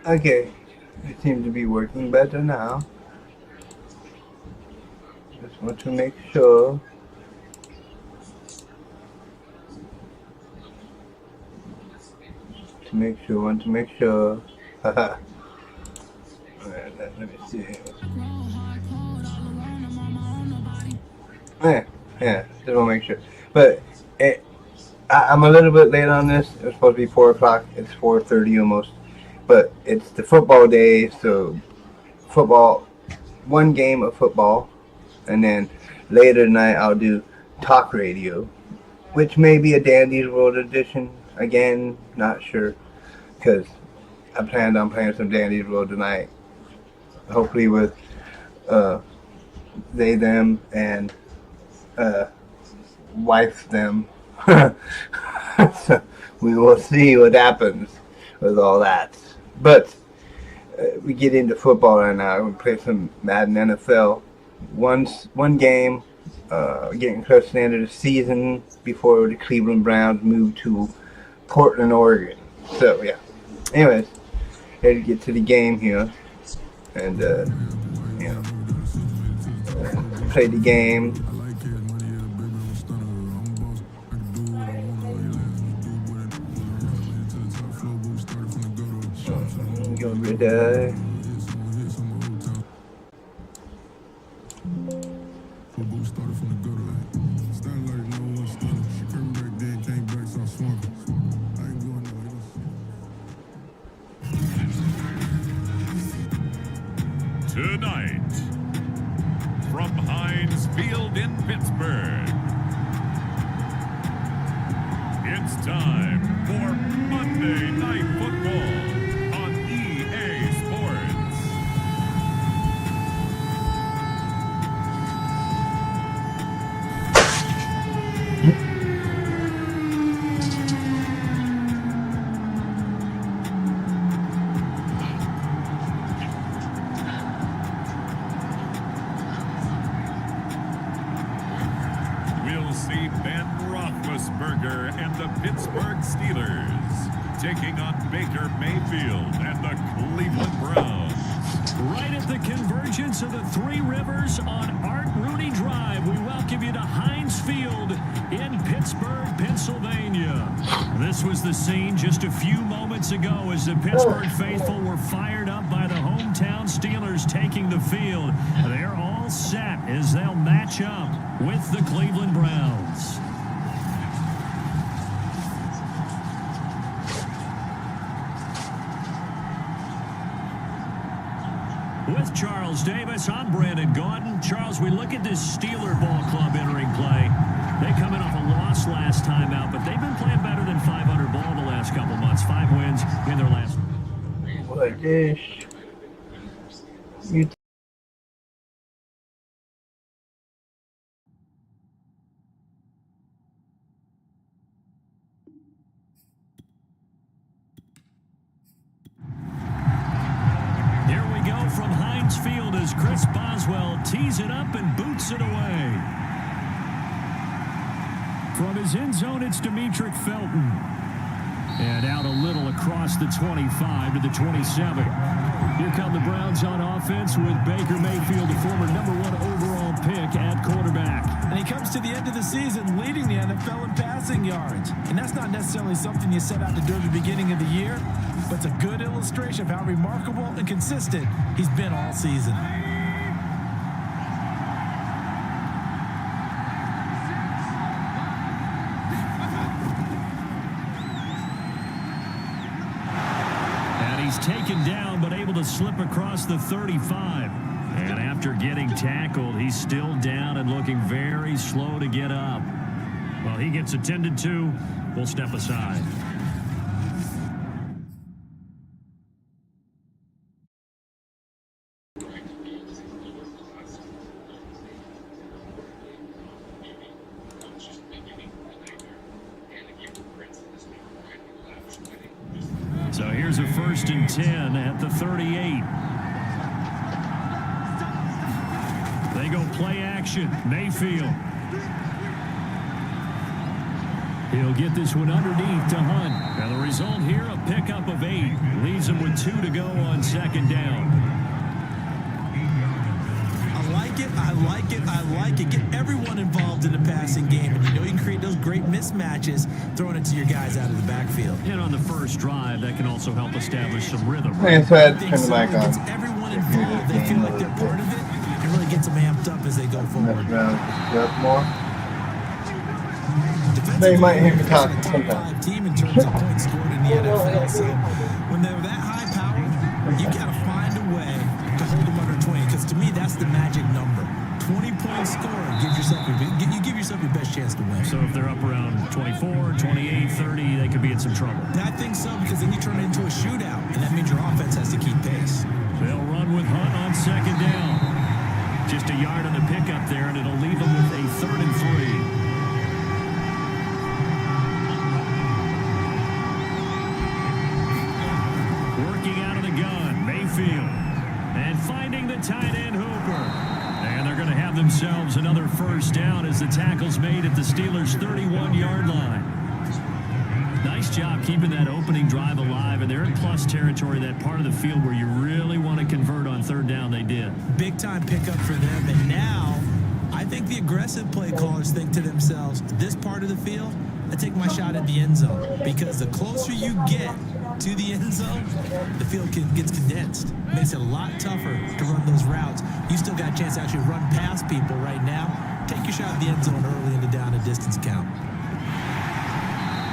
Okay, it seems to be working better now. Just want to make sure. Want to make sure. Haha. Alright, let me see. Yeah, just want to make sure. But I'm a little bit late on this. It was supposed to be 4 o'clock. It's 4:30 almost. But it's the football day, so football, one game of football, and then later tonight I'll do talk radio, which may be a Dandy's World edition. Again, not sure, because I planned on playing some Dandy's World tonight. Hopefully with they, them, and wife, them. So we will see what happens with all that. But we get into football right now. We play some Madden NFL. One game, getting close to the end of the season before the Cleveland Browns move to Portland, Oregon. So yeah. Anyways, ready to get to the game here, and play the game. Go red eye. Tonight, from Heinz Field in Pittsburgh, it's time for Monday Night Football on EA Sports. We'll see Ben Roethlisberger and the Pittsburgh Steelers taking on Baker Mayfield and the Cleveland Browns. Right at the convergence of the Three Rivers on Art Rooney Drive, we welcome you to Heinz Field in Pittsburgh, Pennsylvania. This was the scene just a few moments ago as the Pittsburgh faithful were fired up by the hometown Steelers taking the field. They're all set as they'll match up with the Cleveland Browns. With Charles Davis, I'm Brandon Gordon. Charles, we look at this Steeler ball club entering play. They coming off a loss last time out, but they've been playing better than 500 ball the last couple months. 5 wins in their last. What is you? Here we go from Heinz Field as Chris Boswell tees it up and boots it away. From his end zone, it's Demetric Felton. And out a little across the 25 to the 27. Here come the Browns on offense with Baker Mayfield, the former #1 overall pick at quarterback. And he comes to the end of the season leading the NFL in passing yards. And that's not necessarily something you set out to do at the beginning of the year, but it's a good illustration of how remarkable and consistent he's been all season. Taken down, but able to slip across the 35. And after getting tackled, he's still down and looking very slow to get up. Well, he gets attended to. We'll step aside. So here's a 1st and 10 at the 38. They go play action. Mayfield. He'll get this one underneath to Hunt. And the result here, a pickup of 8. Leaves him with 2 to go on second down. I like it. Get everyone involved in the passing game. And you know you can create those great mismatches throwing it to your guys out of the backfield. And on the first drive, that can also help establish some rhythm. Okay, so I had to turn the mic on. Gets everyone involved. They feel like they're part of it. It really gets them amped up as they go forward. Just more. They might hear me talk sometimes. Team in terms of points scored in the NFL. So when they're that high powered, you got to find a way to hold them under 20. Because to me, that's the magic number. 20 points scored gives yourself you give yourself your best chance to win. So if they're up around 24, 28, 30, they could be in some trouble. I think so, because then you turn it into a shootout, and that means your offense has to keep pace. They'll run with Hunt on second down. Just a yard on the pickup there, and it'll leave them with a 3rd and 3. Working out of the gun, Mayfield. And finding the tight end, Hooper. And they're going to have themselves another first down as the tackle's made at the Steelers' 31-yard line. Nice job keeping that opening drive alive, and they're in plus territory, that part of the field where you really want to convert on 3rd down. They did. Big-time pickup for them, and now I think the aggressive play callers think to themselves, this part of the field, I take my shot at the end zone, because the closer you get to the end zone, the field gets condensed. Makes it a lot tougher to run those routes. You still got a chance to actually run past people right now. Take your shot at the end zone early in the down and distance count.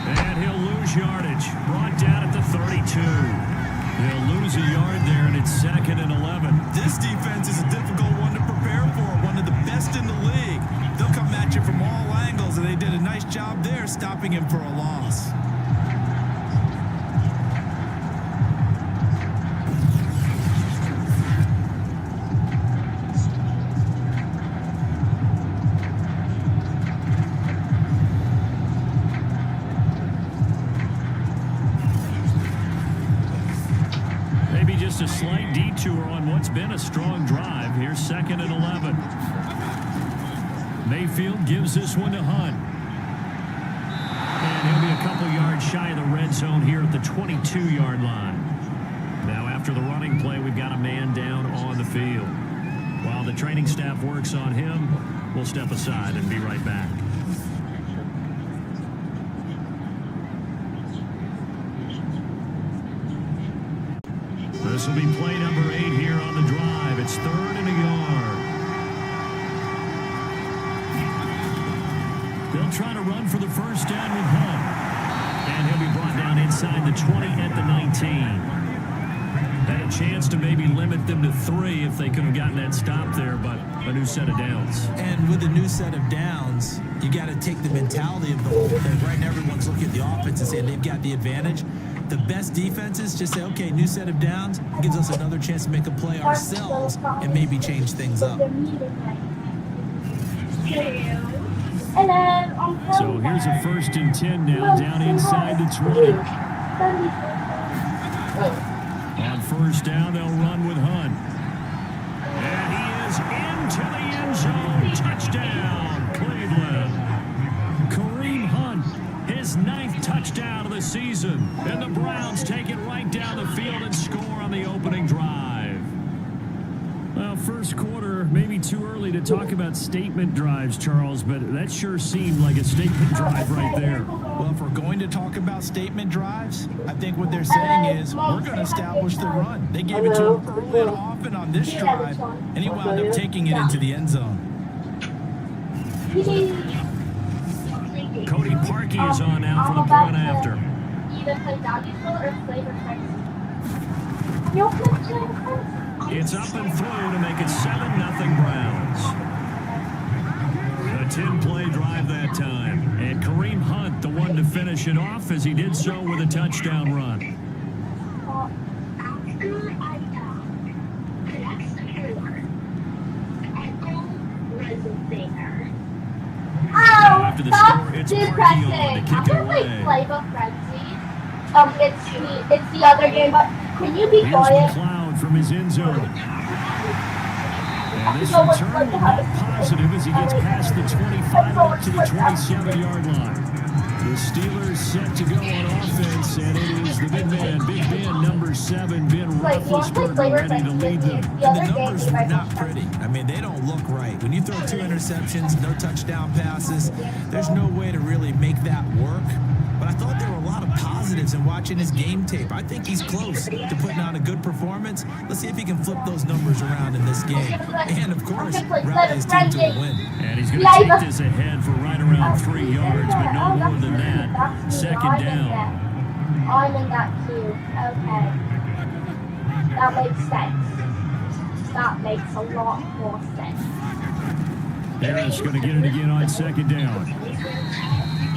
And he'll lose yardage. Brought down at the 32. He'll lose a yard there, and it's 2nd and 11. This defense is a difficult one to prepare for. One of the best in the league. They'll come at you from all angles, and they did a nice job there stopping him for a loss. A slight detour on what's been a strong drive. Here's 2nd and 11. Mayfield gives this one to Hunt. And he'll be a couple yards shy of the red zone here at the 22-yard line. Now after the running play, we've got a man down on the field. While the training staff works on him, we'll step aside and be right back. This will be play number 8 here on the drive. It's 3rd and a yard. They'll try to run for the first down with Hunt. And he'll be brought down inside the 20 at the 19. Had a chance to maybe limit them to 3 if they could have gotten that stop there, but a new set of downs. And with a new set of downs, you got to take the mentality of the whole thing. Right now, everyone's looking at the offense and saying they've got the advantage. The best defenses just say, okay, new set of downs, gives us another chance to make a play ourselves and maybe change things up. So here's a 1st and 10 now, down inside the 20. On first down, they'll run with Hunt. And he is into the end zone. Touchdown, Cleveland. Kareem Hunt, his 9th touchdown of the season. And the Browns take it right down the field and score on the opening drive. Well, first quarter, maybe too early to talk about statement drives, Charles, but that sure seemed like a statement drive right there. Well, if we're going to talk about statement drives, I think what they're saying is we're going to establish the run. They gave it to him early and often on this drive, and he wound up taking it into the end zone. Cody Parkey is on now for the point after. It's up and through to make it 7-0 Browns. A 10-play drive that time. And Kareem Hunt, the one to finish it off, as he did so with a touchdown run. Now after the score, it's Parkey on to kick it away. It's the other game, but can you be quiet? From his end zone. And this return will not positive as he gets past the 25 up to the 27-yard line. The Steelers set to go on offense, and it is the Big Ben, number 7, Ben Like, you want to play Roethlisberger, flavors ready like to lead them. the And the other game numbers we were might not watch. pretty. I mean, they don't look right. When you throw 2 interceptions, no touchdown passes, there's no way to really make that work. But I thought there were a lot of positives in watching his game tape. I think he's close to putting on a good performance. Let's see if he can flip those numbers around in this game. And, of course, rally his team to a win. And he's going to take this ahead for right around 3 yards, but no more than that. Second down. I'm in that too. Okay. That makes sense. That makes a lot more sense. Harris going to get it again on second down.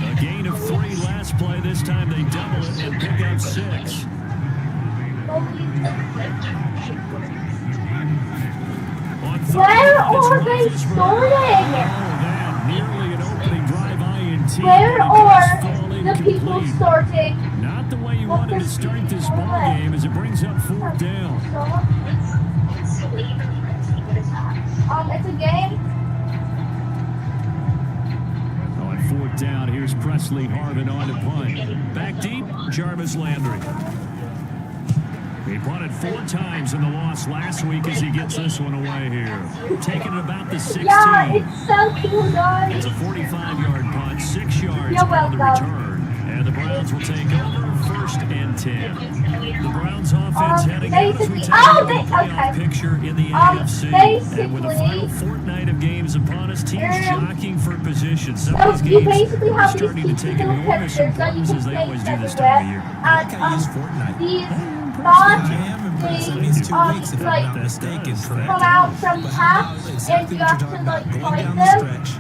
A gain of 3 last play. This time they double it and pick up 6. Where are they starting? Nearly an opening drive INT. Where but it are does fall the people incomplete. starting? Not the way you wanted to start this ball game as it brings up 4th down. It's a game. On 4th down, here's Presley Harvin on to punt. Back deep, Jarvis Landry. He punted 4 times in the loss last week as he gets this one away here. Taking it about the 16. Yeah, it's so cool, guys. It's a 45-yard punt, 6 yards You're on the welcome. return. And the Browns will take over 1st and 10. The Browns offense heading out as we take a look at the playoff picture in the AFC. And with the final fortnight of games upon us, teams jockeying for position. Some of these you games basically are have these starting to take little enormous pictures that you importance can as they take always do this everywhere. time of year. I think I use Fortnite. These I am impressed. It means 2 like, weeks if I'm not mistaken. come out from But past how and exactly you what have you're to talking like about, going find down the them. stretch,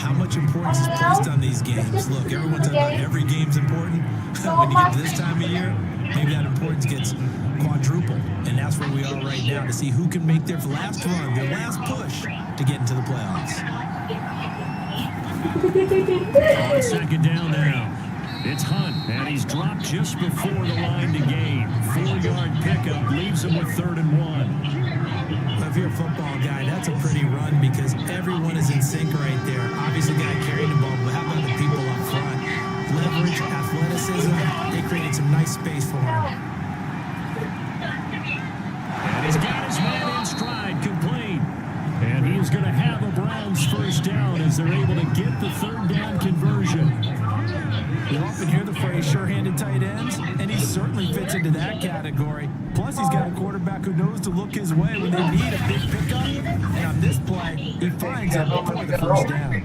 how much importance is placed on these games. Look, everyone's talking about every game's important. When you get to this time of year, maybe that importance gets quadrupled. And that's where we are right now to see who can make their last run, their last push to get into the playoffs. On 2nd down now. It's Hunt, and he's dropped just before the line to gain. 4-yard pickup leaves him with 3rd and 1. Well, if you're a football guy, that's a pretty run because everyone is in sync right there. Obviously, the guy carrying the ball, but how about the people up front? Leverage, athleticism, they created some nice space for him. And he's got his man in stride, complete. And he is going to have a Browns 1st down as they're able to get the 3rd down conversion. You often hear the phrase sure-handed tight ends, and he certainly fits into that category. Plus, he's got a quarterback who knows to look his way when they need a big pickup. And on this play, he finds it for the 1st down.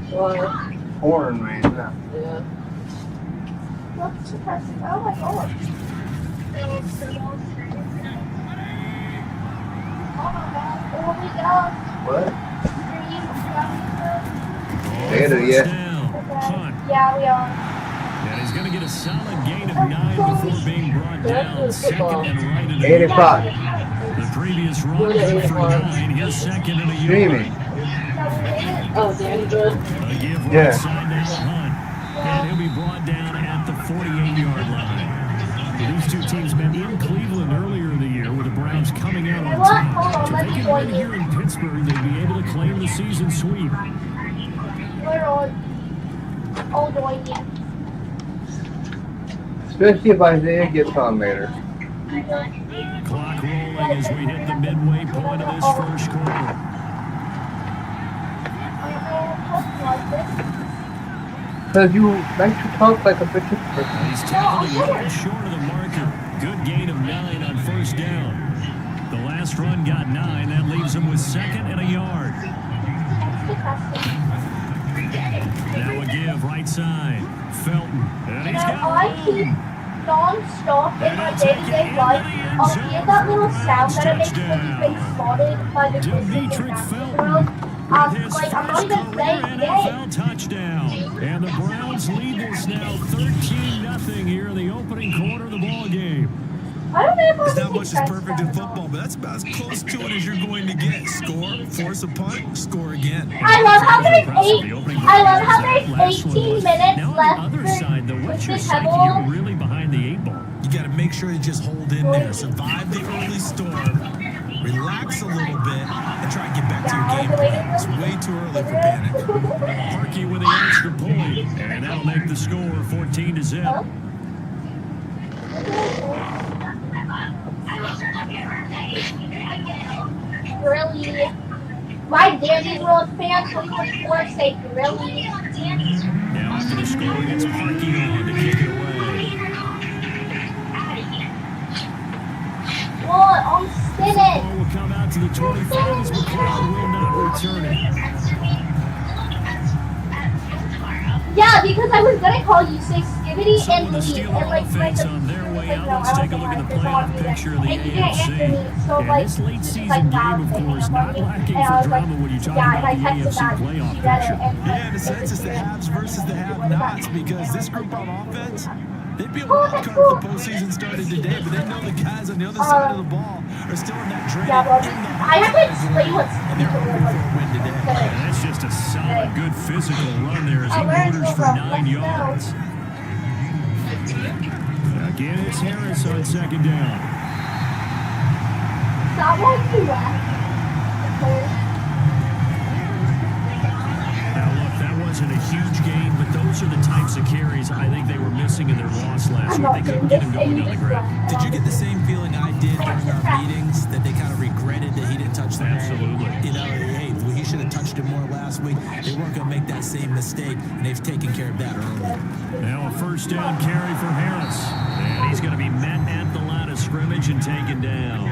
Horn, man. Oh my god. Oh my god. What? Are you Later, yeah. Down. Hunt. Yeah, we are. And he's going to get a solid gain of 9 before being brought down. 2nd and right at 8 o'clock. The previous run good for 9. Here's 2nd and a yard. Streaming. Oh, Danny good. A give right Yeah. side to Hunt. And he'll be brought down at the 48-yard line. These 2 teams met in Cleveland earlier in the year with the Browns coming out on top. So if they can win here in Pittsburgh, they'd be able to claim the season sweep. We're on. Oh, join you. Especially if Isaiah gets on later. Clock rolling as we hit the midway point of this 1st quarter. Because you like to talk like a British person. He's tackled a yard short of the marker. Good gain of 9 on 1st down. The last run got 9. That leaves him with 2nd and a yard. Now a give right side. Felton. And he's got I keep non-stop in my day-to-day life. I'll hear that little sound that it makes when you've been spotted by the Demetric Felton world. with his Like, I'm not first even career playing the game. NFL touchdown. And the Browns lead this now 13-0 here in the opening quarter of the ball game. I don't know if There's I'm not much that's perfect in football, but that's about as close to it as you're going to get. Score, force a punt, score again. I love how there's 18 minutes Now on left the other for- side, though, with what's the your psyche? pebble. You're really behind the 8 ball. You got to make sure you just hold in there, survive the early storm, relax a little bit, and try and get back to your game plan. It's way too early for panic. Harkey with the extra point. And that'll make the score 14-0. Huh? Really? My Danny World fans will say really? Now after the score, it's Parkey on to kick it away. Well, I'm spinning. Ball will come out to the 25 as McLeod will not return it. Yeah, because I was gonna call you say Skibidi So and the leave Steeler and like offense the, on their way like, out. no, Let's I take a don't look at the think I playoff picture of the and you didn't answer AFC. me, so And like this late you just, season like, game, loud of saying course, I'm not on you, lacking and I for was drama like, when you talk yeah, about and the I texted AFC back, playoff she read it, picture. and Yeah, in a sense, it's the haves versus the have-nots because this group on offense, they'd be a wild card if the postseason started today, but they know the guys on the other side of the ball are still in that dreaded yeah, well, in the I have to explain what's and they're hungry for a win today. And that's just a solid, good physical run there as he orders for 9 yards. Again, it's Harris on second down. Stop why you left. Now, look, that wasn't a huge gain, but those are the types of carries I think they were missing in their loss last week. They couldn't get him going on the ground. Did you get the same feeling I did during our meetings that they kind of regretted that he didn't touch the ball? Absolutely. You know, hey, he should have touched it more last week. They weren't going to make that same mistake, and they've taken care of that early. Now a first down carry for Harris. And he's going to be met at the line of scrimmage and taken down.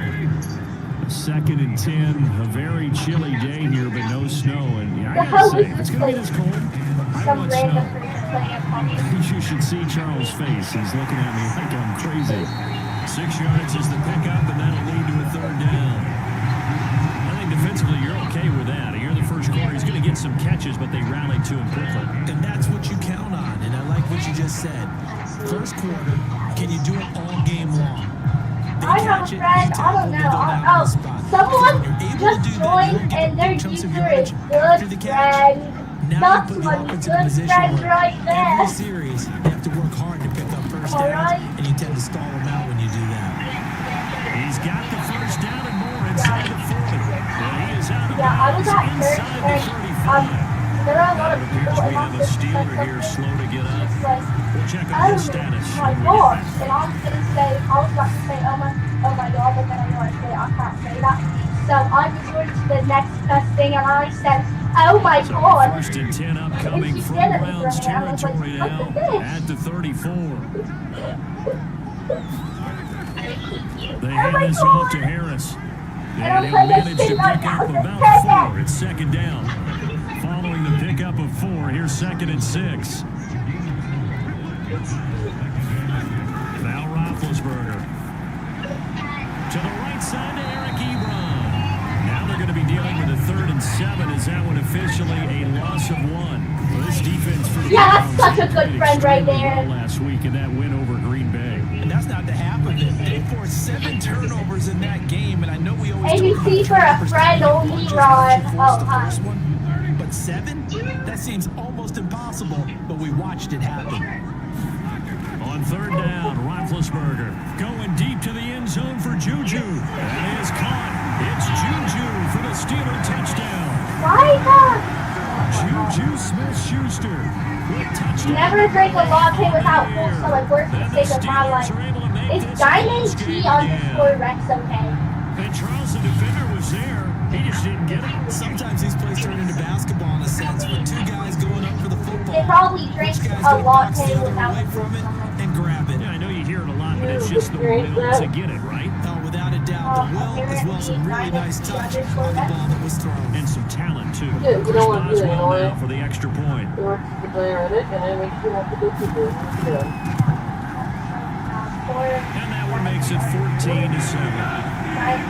2nd and 10. A very chilly day here, but no snow. And yeah, I gotta say, if it's going to be this cold, I Some want random snow. person playing a pumpkin. You should see Charles' face. He's looking at me like I'm crazy. 6 yards is the pickup, and that'll lead to a third down. I think defensively you're okay with that. You're the first quarter. He's going to get some catches, but they rallied to him quickly. And that's what you count on, and I like what you just said. First quarter, can you do it all game long? They I have a catch it, friend, you I don't tackle, they know. go down on the spot. Someone When you're able to just do that, you joined don't get and their chunks of user yardage is after the good catch. friend. Now That's you put the one offense in a good position friend where right there. every series you have to work hard to pick up first downs, Alright. and you tend to stall them out when you do that. He's got the first down and more inside the 40. And he is out of Yeah, I was bounds at church inside the and 35. there are a lot It of appears people we and have a Steeler here slow to get up. like, We'll check on oh his status. my gosh, and I was gonna say, I was about to say, oh my god, but then I realized that I can't say that. So I resorted to the next best thing and I said, oh my So god. 1st and 10 upcoming from Browns territory now at the 34. They hand this off to Harris. And he'll manage to pick up about 4. It's 2nd down. Following the pickup of 4, here's 2nd and 6. Now Roethlisberger. To the right side to Eric Ebron. Now they're going to be dealing with a 3rd and 7. Is that one officially a loss of 1? Well, this defense for the Yeah, that's Browns such a good played friend right extremely there. well last week in that win over Green Bay. And that's not the half of it. They forced 7 turnovers in that game, and I know we always ABC for a friend only, Ron. Oh, hi. first one, but 7? That seems almost impossible, but we watched it happen. On 3rd down, Roethlisberger going deep to the end zone for Juju. That is caught. It's Juju for the Steeler touchdown. Why not? Juju Smith-Schuster with touchdown. Never drink a latte without full, so like worst Then the mistake of my life. Steelers are able to make It's this Diamond close T game underscore again. Rex, okay? And Charles, the defender, was there. He just didn't get it. Sometimes these plays turn into basketball in a sense, with 2 guys going up for the football. They probably drink Which guy's a gonna box latte the other without away from it and grab it. Yeah, I know you hear it a lot, but it's just the will to get it, right? Oh, without a doubt, the will as well as some really nice touch on the ball that was thrown. And some talent, too. Yeah, you Chris don't want to do that, Boswell you know now for the extra point. You want to player in it, and it makes you have to go to it. And that one makes it 14-7.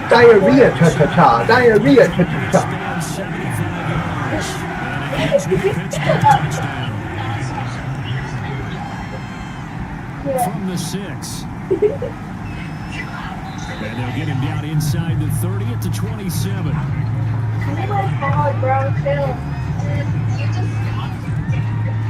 Diarrhea cha-cha-cha. Diarrhea cha-cha-cha. Expands 75 yards. And it gives New Pittsburgh touchdown. From the 6. And they'll get him down inside the 30 at the 27.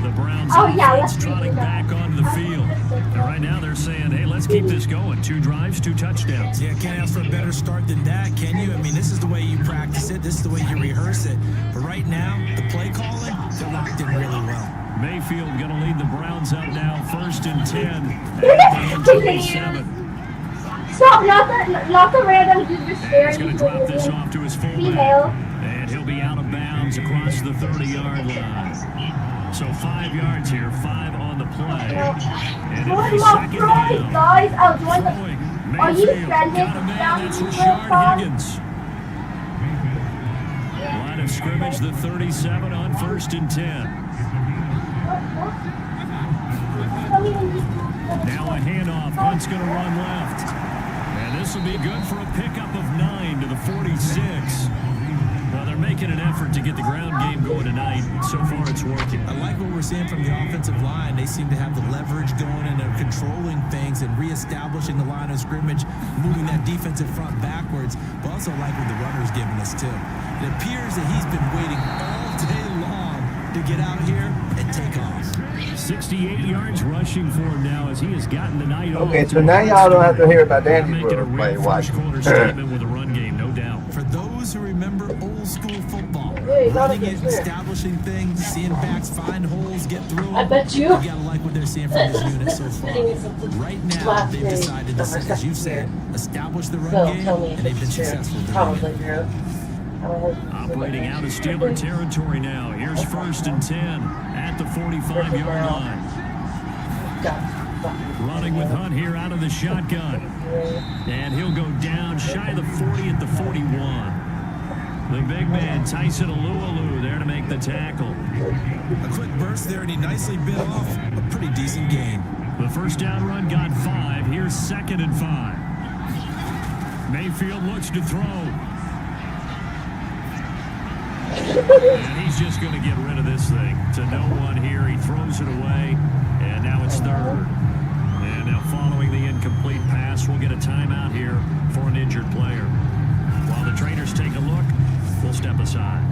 The Browns offense trotting back onto the field. And right now they're saying, hey, let's keep this going. 2 drives, 2 touchdowns. Yeah, can't ask for a better start than that, can you? I mean, this is the way you practice it. This is the way you rehearse it. But right now, the play calling, they're locked in really well. Mayfield going to Browns up now, 1st and 10 at the 27. Stop, not the random dude just And staring. he's going to drop this off to his fullback. Female. And he'll be out of bounds across the 30-yard line. So 5 yards here, 5 on the play. And it'll be second down. Guys, I'll join the... Throwing, Are you Mayfield, friendly? got a man, that's Rashard Higgins. Line of scrimmage, the 37 on 1st and 10. Now a handoff. Hunt's going to run left. And this will be good for a pickup of 9 to the 46. Well, they're making an effort to get the ground game going tonight. So far, it's working. I like what we're seeing from the offensive line. They seem to have the leverage going, and they're controlling things and reestablishing the line of scrimmage, moving that defensive front backwards. But also like what the runner's giving us, too. It appears that he's been waiting all day long to get out here and take off. 68 yards rushing for him now as he has gotten the night off. Okay, so now y'all don't have to hear about They're Danny making a play real watch. first-quarter statement with a run game, no doubt. For those who remember old school football, Hey, running not it, a- establishing things, seeing backs find holes, get through them. I bet you. gotta like what they're seeing from this unit so far. Right now, they've decided to, as you said, establish the run So game, tell me and they've been successful doing it. Probably true. Operating out of Steeler territory now. Here's 1st and 10 at the 45-yard line. Running with Hunt here out of the shotgun. And he'll go down shy of the 40 at the 41. The big man, Tyson Alualu, there to make the tackle. A quick burst there, and he nicely bit off a pretty decent gain. The first down run got 5. Here's 2nd and 5. Mayfield looks to throw. And he's just going to get rid of this thing to no one here. He throws it away, and now it's 3rd. And now following the incomplete pass, we'll get a timeout here for an injured player. While the trainers take a look, we'll step aside.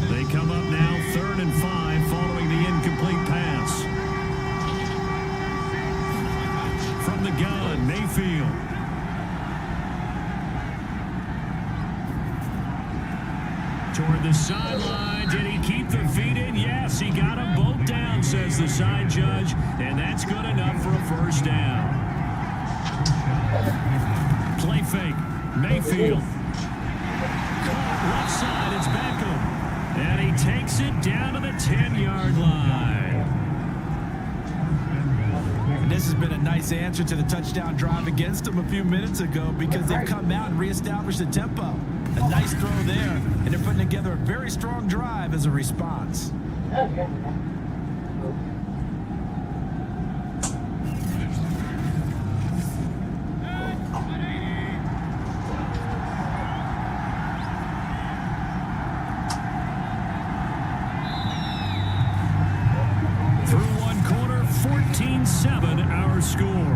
They come up now, 3rd and 5, following the incomplete pass. From the gun, Mayfield. Toward the sideline. Did he keep the feet in? Yes, he got them both down, says the side judge. And that's good enough for a first down. Play fake. Mayfield. Caught left side. It's Beckham. And he takes it down to the 10-yard line. And this has been a nice answer to the touchdown drive against them a few minutes ago because they've come out and reestablished the tempo. A nice throw there, and they're putting together a very strong drive as a response. Okay. Through one quarter, 14-7 our score.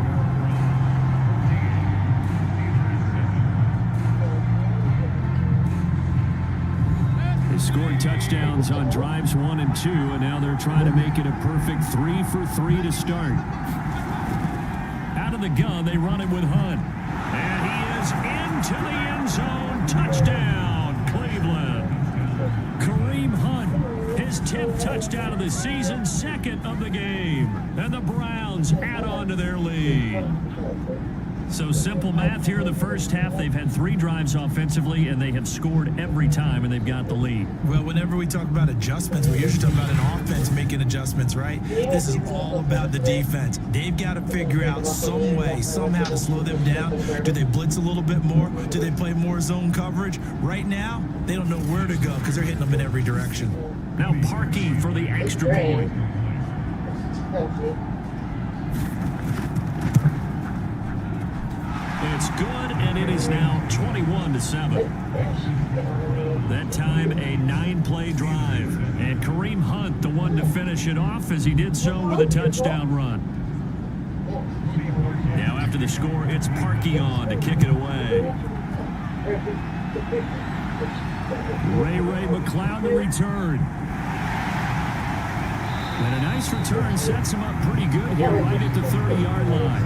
They scored touchdowns on drives 1 and 2, and now they're trying to make it a perfect 3 for 3 to start. Out of the gun, they run it with Hunt. And he is into the end zone. Touchdown, Cleveland. Kareem Hunt, his 10th touchdown of the season, 2nd of the game. And the Browns add on to their lead. So simple math here in the first half. They've had 3 drives offensively, and they have scored every time, and they've got the lead. Well, whenever we talk about adjustments, we usually talk about an offense making adjustments, right? This is all about the defense. They've got to figure out some way, somehow to slow them down. Do they blitz a little bit more? Do they play more zone coverage? Right now, they don't know where to go because they're hitting them in every direction. Now Parkey for the extra point. It's good, and it is now 21-7. That time, a 9-play drive. And Kareem Hunt, the one to finish it off, as he did so with a touchdown run. Now, after the score, it's Parkey on to kick it away. Ray McLeod the return. And a nice return sets him up pretty good here right at the 30-yard line.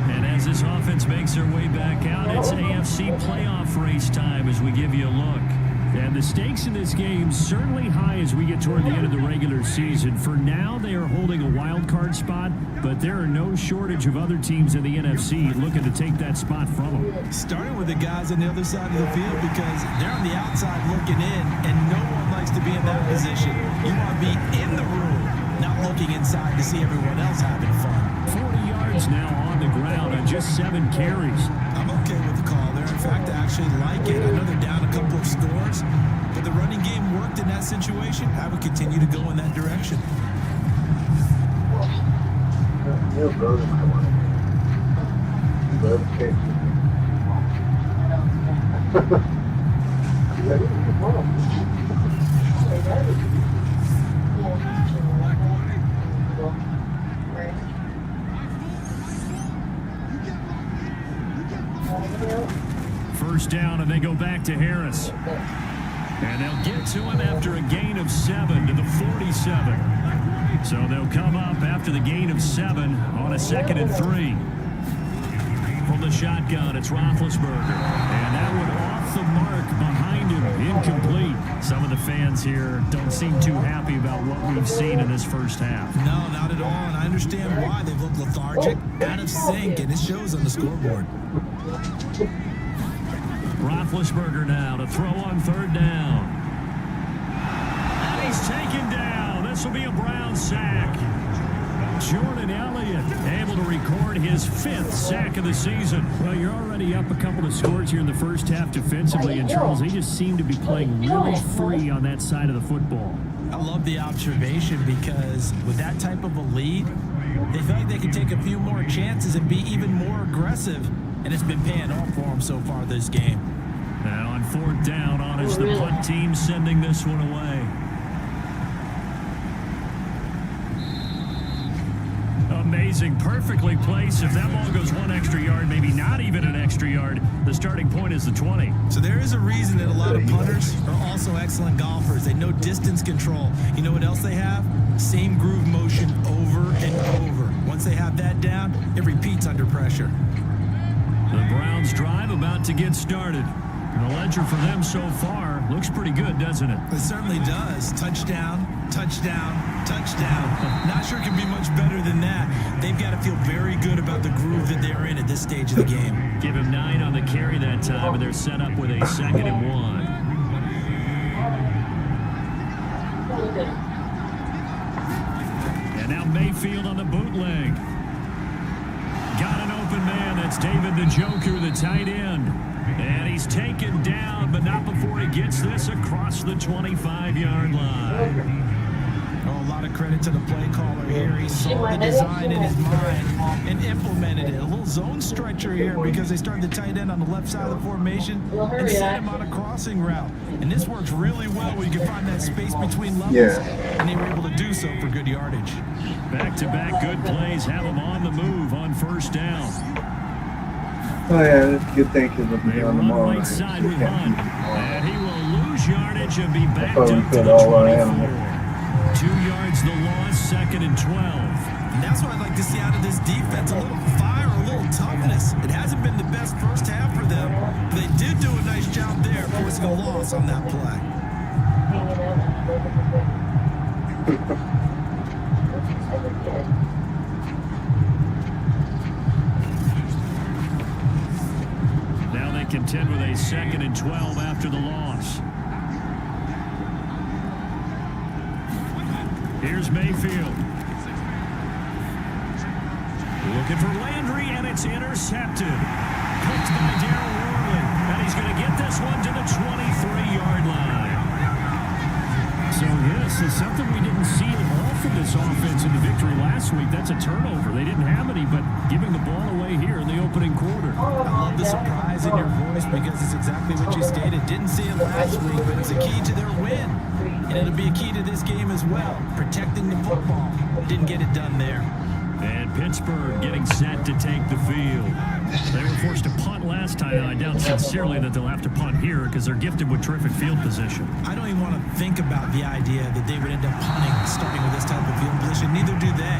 And as this this offense makes their way back out, it's AFC playoff race time as we give you a look. And the stakes in this game certainly high as we get toward the end of the regular season. For now, they are holding a wild card spot, but there are no shortage of other teams in the NFC looking to take that spot from them. Starting with the guys on the other side of the field because they're on the outside looking in, and no one likes to be in that position. You want to be in the room, not looking inside to see everyone else having fun. 40 yards now on the ground on just 7 carries. I'm okay with the call there. In fact, I actually like it. I know they're down a couple of scores, but the running game worked in that situation. I would continue to go in that direction. First down, and they go back to Harris. And they'll get to him after a gain of 7 to the 47. So they'll come up after the gain of 7 on a 2nd and 3. From the shotgun, it's Roethlisberger. And that one off the mark behind him, incomplete. Some of the fans here don't seem too happy about what we've seen in this first half. No, not at all, and I understand why. They've looked lethargic, out of sync, and it shows on the scoreboard. Roethlisberger now to throw on 3rd down. And he's taken down. This will be a Brown sack. Jordan Elliott able to record his 5th sack of the season. Well, you're already up a couple of scores here in the first half defensively, and Charles, they just seem to be playing really free on that side of the football. I love the observation because with that type of a lead, they feel like they can take a few more chances and be even more aggressive, and it's been paying off for them so far this game. Now on 4th down on is the punt team sending this one away. Amazing, perfectly placed. If that ball goes 1 extra yard, maybe not even an extra yard, the starting point is the 20. So there is a reason that a lot of punters are also excellent golfers. They know distance control. You know what else they have? Same groove motion over and over. Once they have that down, it repeats under pressure. The Browns drive about to get started. The ledger for them so far looks pretty good, doesn't it? It certainly does. Touchdown, touchdown, touchdown. Not sure it can be much better than that. They've got to feel very good about the groove that they're in at this stage of the game. Give him 9 on the carry that time, and they're set up with a 2nd and 1. And now Mayfield on the bootleg. Got an open man. That's David the Joker, the tight end. And he's taken down, but not before he gets this across the 25-yard line. Oh, a lot of credit to the play caller here. He saw the design in his mind and implemented it. A little zone stretcher here because they started the tight end on the left side of the formation and sent him on a crossing route. And this works really well where you can find that space between levels. And they were able to do so for good yardage. Back-to-back good plays have him on the move on 1st down. Oh, yeah, that's a good thing because we'll be on the ball. Right side with Hunt. And he will lose yardage and be backed Oh, up to the 24. 2 yards the loss, 2nd and 12. And that's what I'd like to see out of this defense. A little fire, a little toughness. It hasn't been the best first half for them, but they did do a nice job there forcing a loss on that play. Now they contend with a 2nd and 12 after the loss. Here's Mayfield. Looking for Landry, and it's intercepted. Picked by Darryl Worley. And he's going to get this one to the 23-yard line. So this is something we didn't see at all from this offense in the victory last week. That's a turnover. They didn't have any, but giving the ball away here in the opening quarter. I love the surprise in your voice because it's exactly what you stated. Didn't see it last week, but it's a key to their win. And it'll be a key to this game as well, protecting the football. Didn't get it done there. And Pittsburgh getting set to take the field. They were forced to punt last time, and I doubt sincerely that they'll have to punt here because they're gifted with terrific field position. I don't even want to think about the idea that they would end up punting starting with this type of field position. Neither do they.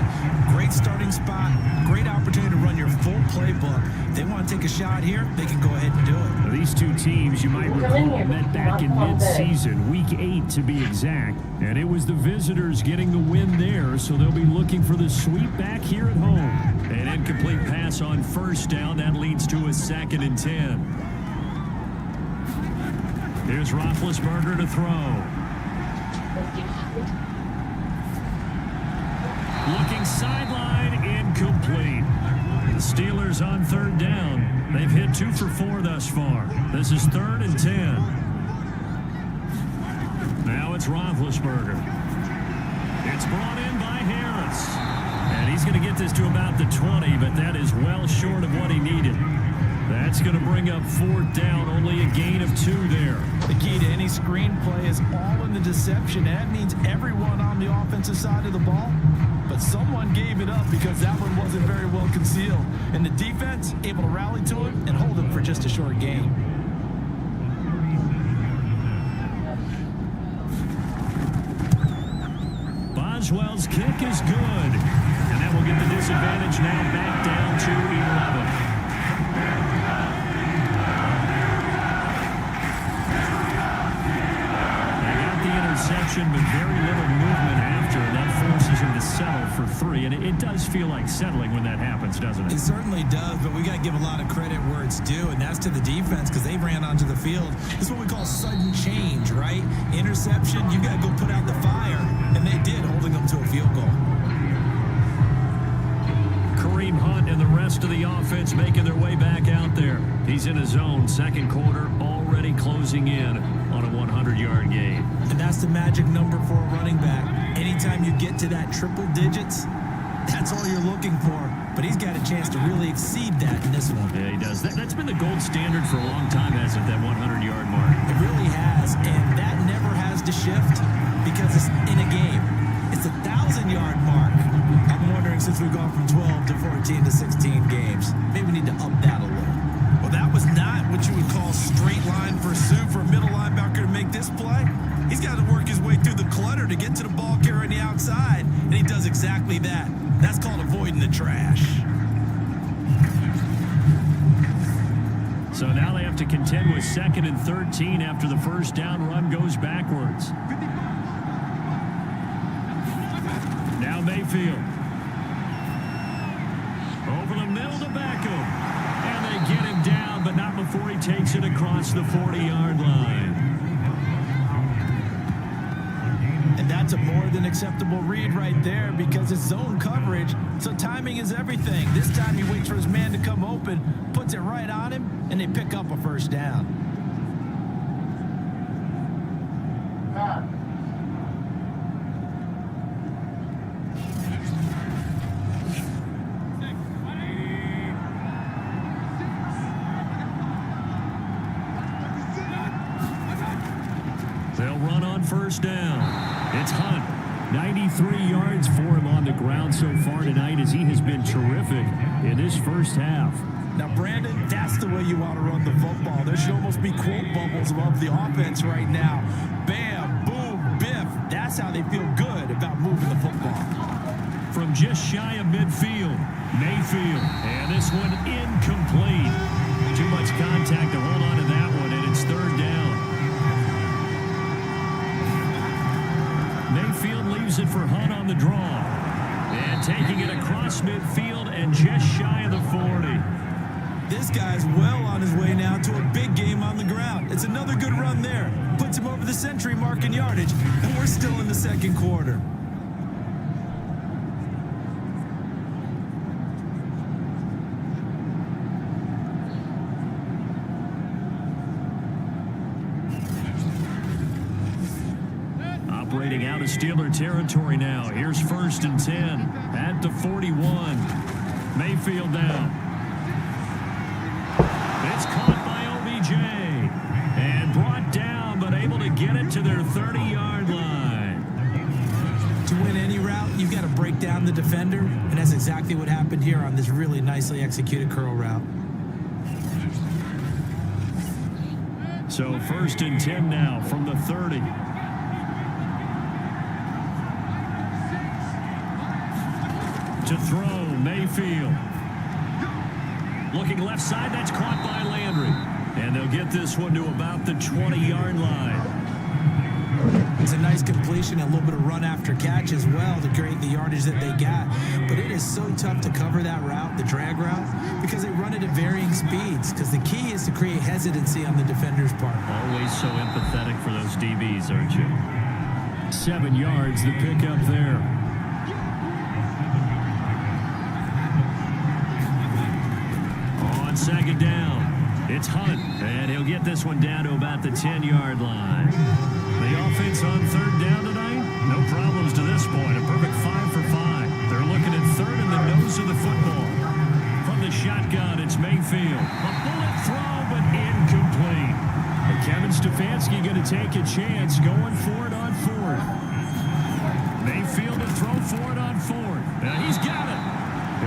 Great starting spot, great opportunity to run your full playbook. If they want to take a shot here, they can go ahead and do it. Now, these two teams, you might recall, met back in mid-season, week 8 to be exact, and it was the visitors getting the win there, so they'll be looking for the sweep back here at home. An incomplete pass on first down. That leads to a 2nd and 10. Here's Roethlisberger to throw. Looking sideline, incomplete. The Steelers on 3rd down. They've hit 2 for 4 thus far. This is 3rd and 10. Now it's Roethlisberger. It's brought in by Harris. And he's going to get this to about the 20, but that is well short of what he needed. That's going to bring up 4th down, only a gain of 2 there. The key to any screenplay is all in the deception. That means everyone on the offensive side of the ball, but someone gave it up because that one wasn't very well concealed. And the defense able to rally to it and hold him for just a short gain. Boswell's kick is good. And that will get the disadvantage now back down to 11. They got the interception, but very little movement after, and that forces him to settle for 3. And it does feel like settling when that happens, doesn't it? It certainly does, but we got to give a lot of credit where it's due, and that's to the defense because they ran onto the field. It's what we call sudden change, right? Interception, you got to go put out the fire, and they did, holding them to a field goal. Kareem Hunt and the rest of the offense making their way back out there. He's in his zone, 2nd quarter, already closing in on a 100-yard gain. And that's the magic number for a running back. Anytime you get to that triple digits, that's all you're looking for. But he's got a chance to really exceed that in this one. Yeah, he does. That's been the gold standard for a long time, hasn't it, that 100-yard mark? It really has, and that never has to shift because it's in a game. It's a 1,000-yard mark. I'm wondering, since we've gone from 12 to 14 to 16 games, maybe we need to up that a little. Well, that was not what you would call straight line pursuit for a middle linebacker to make this play. He's got to work his way through the clutter to get to the ball carrier on the outside, and he does exactly that. That's called avoiding the trash. So now they have to contend with 2nd and 13 after the first down run goes backwards. Now Mayfield. Over the middle to Beckham. And they get him down, but not before he takes it across the 40-yard line. And that's a more than acceptable read right there because it's zone coverage, so timing is everything. This time he waits for his man to come open, puts it right on him, and they pick up a first down. They'll run on first down. It's Hunt. 93 yards for him on the ground so far tonight as he has been terrific in this first half. Now, Brandon, that's the way you want to run the football. There should almost be quote bubbles above the offense right now. Bam, boom, biff. That's how they feel good about moving the football. From just shy of midfield, Mayfield. And this one incomplete. Too much contact to hold on to that one, and it's 3rd down. Mayfield leaves it for Hunt on the draw. And taking it across midfield and just shy of the 40. This guy's well on his way now to a big game on the ground. It's another good run there. Puts him over the century mark in yardage, and we're still in the 2nd quarter. Operating out of Steeler territory now. Here's 1st and 10 at the 41. Mayfield down. It's caught by OBJ and brought down, but able to get it to their 30-yard line. To win any route, you've got to break down the defender, and that's exactly what happened here on this really nicely executed curl route. So 1st and 10 now from the 30. To throw, Mayfield. Looking left side, that's caught by Landry. And they'll get this one to about the 20-yard line. It's a nice completion and a little bit of run after catch as well to create the yardage that they got. But it is so tough to cover that route, the drag route, because they run it at varying speeds. Because the key is to create hesitancy on the defender's part. Always so empathetic for those DBs, aren't you? 7 yards, the pickup there. On 2nd down, it's Hunt, and he'll get this one down to about the 10-yard line. The offense on 3rd down tonight, no problems to this point. A perfect 5 for 5. They're looking at 3rd in the nose of the football. From the shotgun, it's Mayfield. A bullet throw, but incomplete. And Kevin Stefanski going to take a chance going for it on 4th. Mayfield to throw for it on 4th. Now he's got it.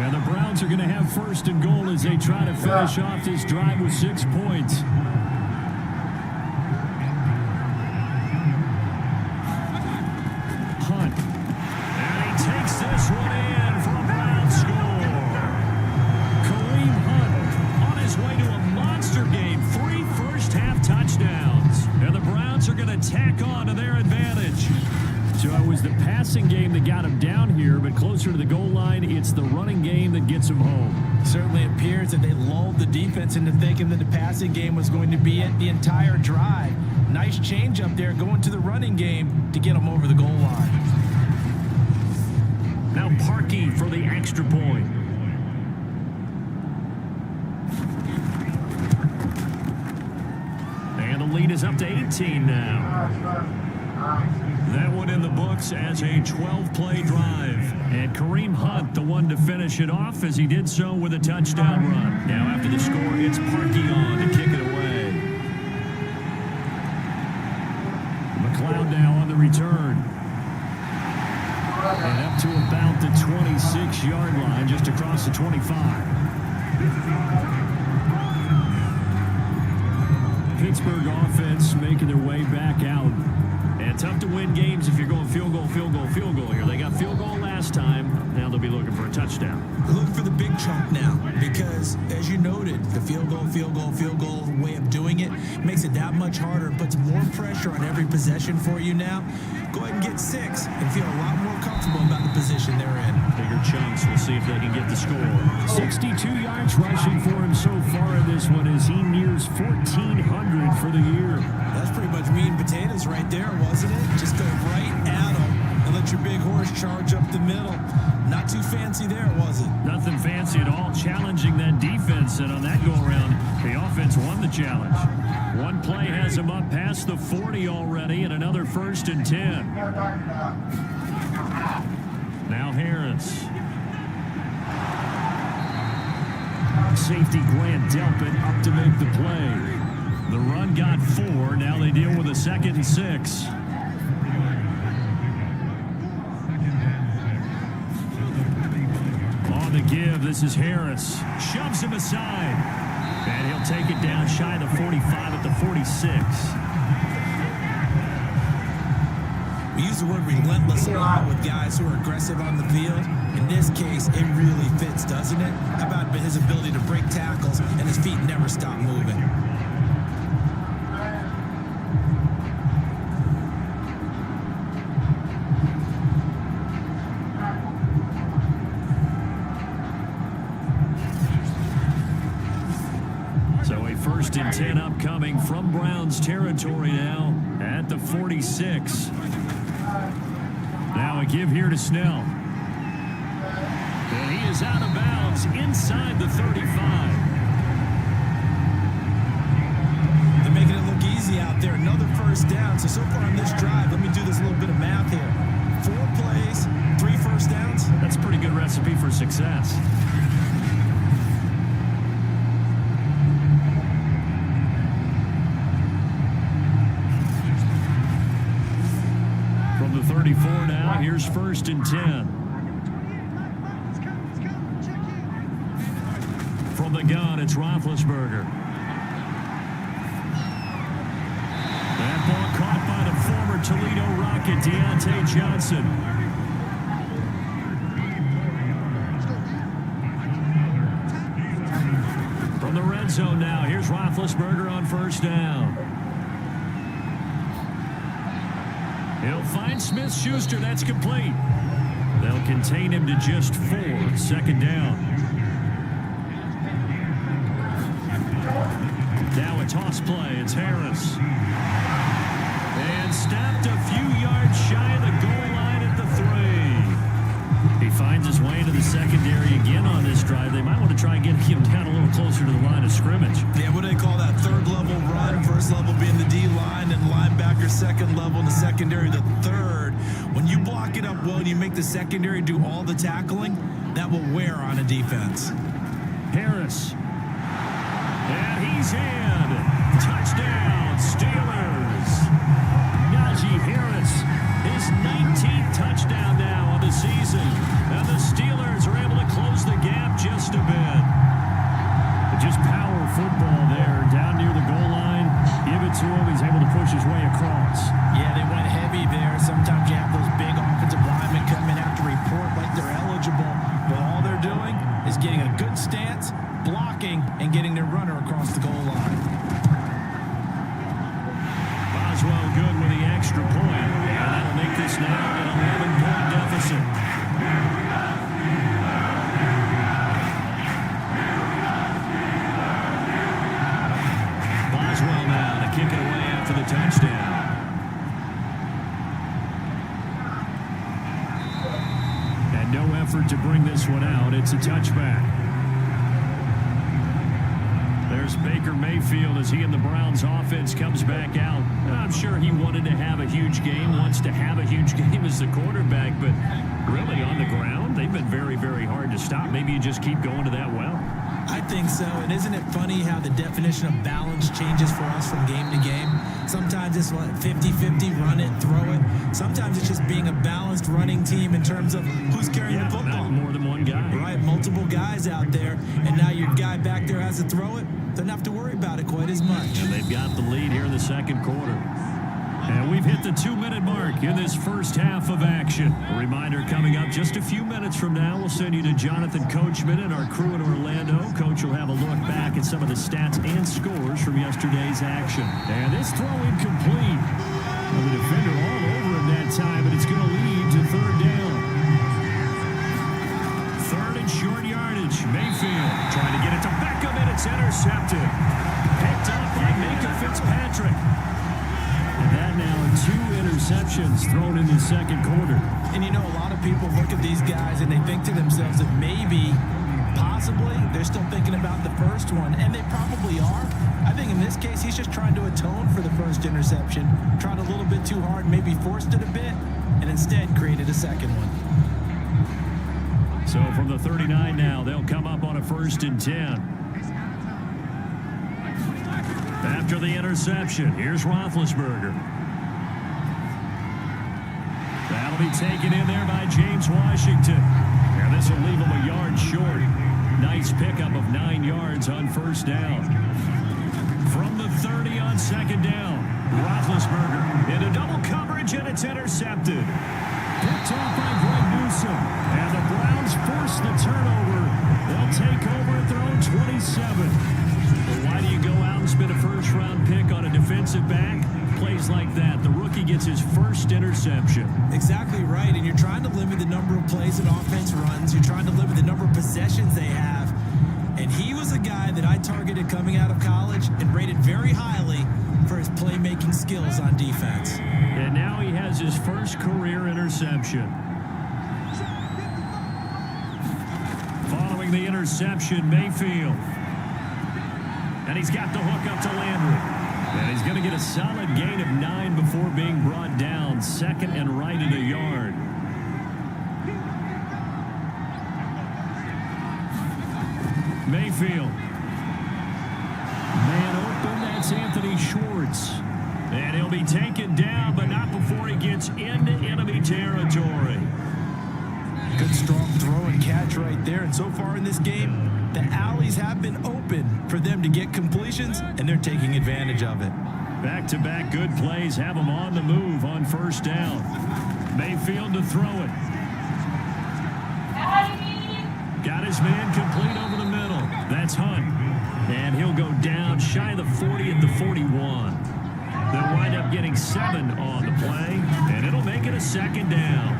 And the Browns are going to have 1st and goal as they try to finish off this drive with 6 points. Hunt. And he takes this one in for a Browns score. Kareem Hunt on his way to a monster game. 3 first-half touchdowns. And the Browns are going to tack on to their advantage. So it was the passing game that got him down here, but closer to the goal line, it's the running game that gets him home. Certainly appears that they lulled the defense into thinking that the passing game was going to be it the entire drive. Nice change up there going to the running game to get them over the goal line. Now Parkey for the extra point. And the lead is up to 18 now. That one in the books as a 12-play drive. And Kareem Hunt, the one to finish it off, as he did so with a touchdown run. Now after the score, it's Parkey on to kick it away. McLeod now on the return. And up to about the 26-yard line, just across the 25. Pittsburgh offense making their way back out. And tough to win games if you're going field goal, field goal, field goal here. They got field goal last time. Now they'll be looking for a touchdown. Look for the big chunk now because, as you noted, the field goal way of doing it makes it that much harder and puts more pressure on every possession for you now. Go ahead and get 6 and feel a lot more comfortable about the position they're in. Bigger chunks. We'll see if they can get the score. 62 yards rushing for him so far in this one as he nears 1,400 for the year. That's pretty much meat and potatoes right there, wasn't it? Just go right at them and let your big horse charge up the middle. Not too fancy there, was it? Nothing fancy at all. Challenging that defense, and on that go-around, the offense won the challenge. One play has him up past the 40 already, and another 1st and 10. Now Harris. Safety Grant Delpit up to make the play. The run got 4. Now they deal with a 2nd and 6. On the give, this is Harris. Shoves him aside. And he'll take it down shy of the 45 at the 46. We use the word relentless a lot with guys who are aggressive on the field. In this case, it really fits, doesn't it? How about his ability to break tackles and his feet never stop moving? So a 1st and 10 upcoming from Browns territory now at the 46. Now a give here to Snell. And he is out of bounds inside the 35. They're making it look easy out there. Another 1st down. So far on this drive, let me do this little bit of math here. 4 plays, 3 first downs. That's a pretty good recipe for success. From the 34 now, here's 1st and 10. From the gun, it's Roethlisberger. at Deontay Johnson. From the red zone now, here's Roethlisberger on first down. He'll find Smith-Schuster. That's complete. They'll contain him to just 4. Second down. Now a toss play. It's Harris. And stopped a few yards shy of the goal line at the 3. He finds his way into the secondary again on this drive. They might want to try and get him down a little closer to the line of scrimmage. Yeah, what do they call that? Third level run, first level being the D-line, and linebacker second level, and the secondary the third. When you block it up well and you make the secondary do all the tackling, that will wear on a defense. Harris. And he's in. Touchdown, Steelers. Najee Harris, his 19th touchdown now on the season. And the Steelers are able to close the gap just a bit. Just power football there, down near the goal line. Give it to him. He's able to push his way across. Yeah, they went heavy there. Sometimes you have those big offensive linemen come in after report like they're eligible. But all they're doing is getting a good stance, blocking, and getting their runner across the goal line. Boswell good with the extra point. And that'll make this now an 11-point deficit. Boswell now to kick it away after the touchdown. And no effort to bring this one out. It's a touchback. There's Baker Mayfield as he and the Browns offense comes back out. I'm sure he wanted to have a huge game, wants to have a huge game as the quarterback, but really on the ground, they've been very, very hard to stop. Maybe you just keep going to that well. I think so, and isn't it funny how the definition of balance changes for us from game to game? Sometimes it's 50-50, run it, throw it. Sometimes it's just being a balanced running team in terms of who's carrying the football. Not more than one guy. Right, multiple guys out there, and now your guy back there has to throw it. Doesn't have to worry about it quite as much. And they've got the lead here in the second quarter. And we've hit the 2-minute mark in this first half of action. A reminder coming up just a few minutes from now, we'll send you to Jonathan Coachman and our crew in Orlando. Coach will have a look back at some of the stats and scores from yesterday's action. And this throw incomplete. Well, the defender all over him that time, but it's going to lead to third down. Third and short yardage. Mayfield trying to get it to Beckham, and it's intercepted. Picked up by Micah Fitzpatrick. And that now 2 interceptions thrown in the second quarter. And you know, a lot of people look at these guys and they think to themselves that maybe, possibly, they're still thinking about the first one, and they probably are. I think in this case, he's just trying to atone for the first interception, tried a little bit too hard, maybe forced it a bit, and instead created a second one. So from the 39 now, they'll come up on a 1st and 10. After the interception, here's Roethlisberger. That'll be taken in there by James Washington. And this will leave him a yard short. Nice pickup of 9 yards on first down. From the 30 on second down, Roethlisberger into double coverage, and it's intercepted. Picked off by Greg Newsome. And the Browns force the turnover. They'll take over at their own 27. Well, why do you go out and spend a first-round pick on a defensive back? Plays like that. The rookie gets his first interception. Exactly right, and you're trying to limit the number of plays an offense runs. You're trying to limit the number of possessions they have. And he was a guy that I targeted coming out of college and rated very highly for his playmaking skills on defense. And now he has his first career interception. Following the interception, Mayfield. And he's got the hook up to Landry. And he's going to get a solid gain of 9 before being brought down. Second and right at a yard. Mayfield. Man open, that's Anthony Schwartz. And he'll be taken down, but not before he gets into enemy territory. Good strong throw and catch right there. And so far in this game, the alleys have been open for them to get completions, and they're taking advantage of it. Back-to-back good plays have him on the move on first down. Mayfield to throw it. Got his man complete over the middle. That's Hunt. And he'll go down shy of the 40 at the 41. They'll wind up getting 7 on the play, and it'll make it a second down.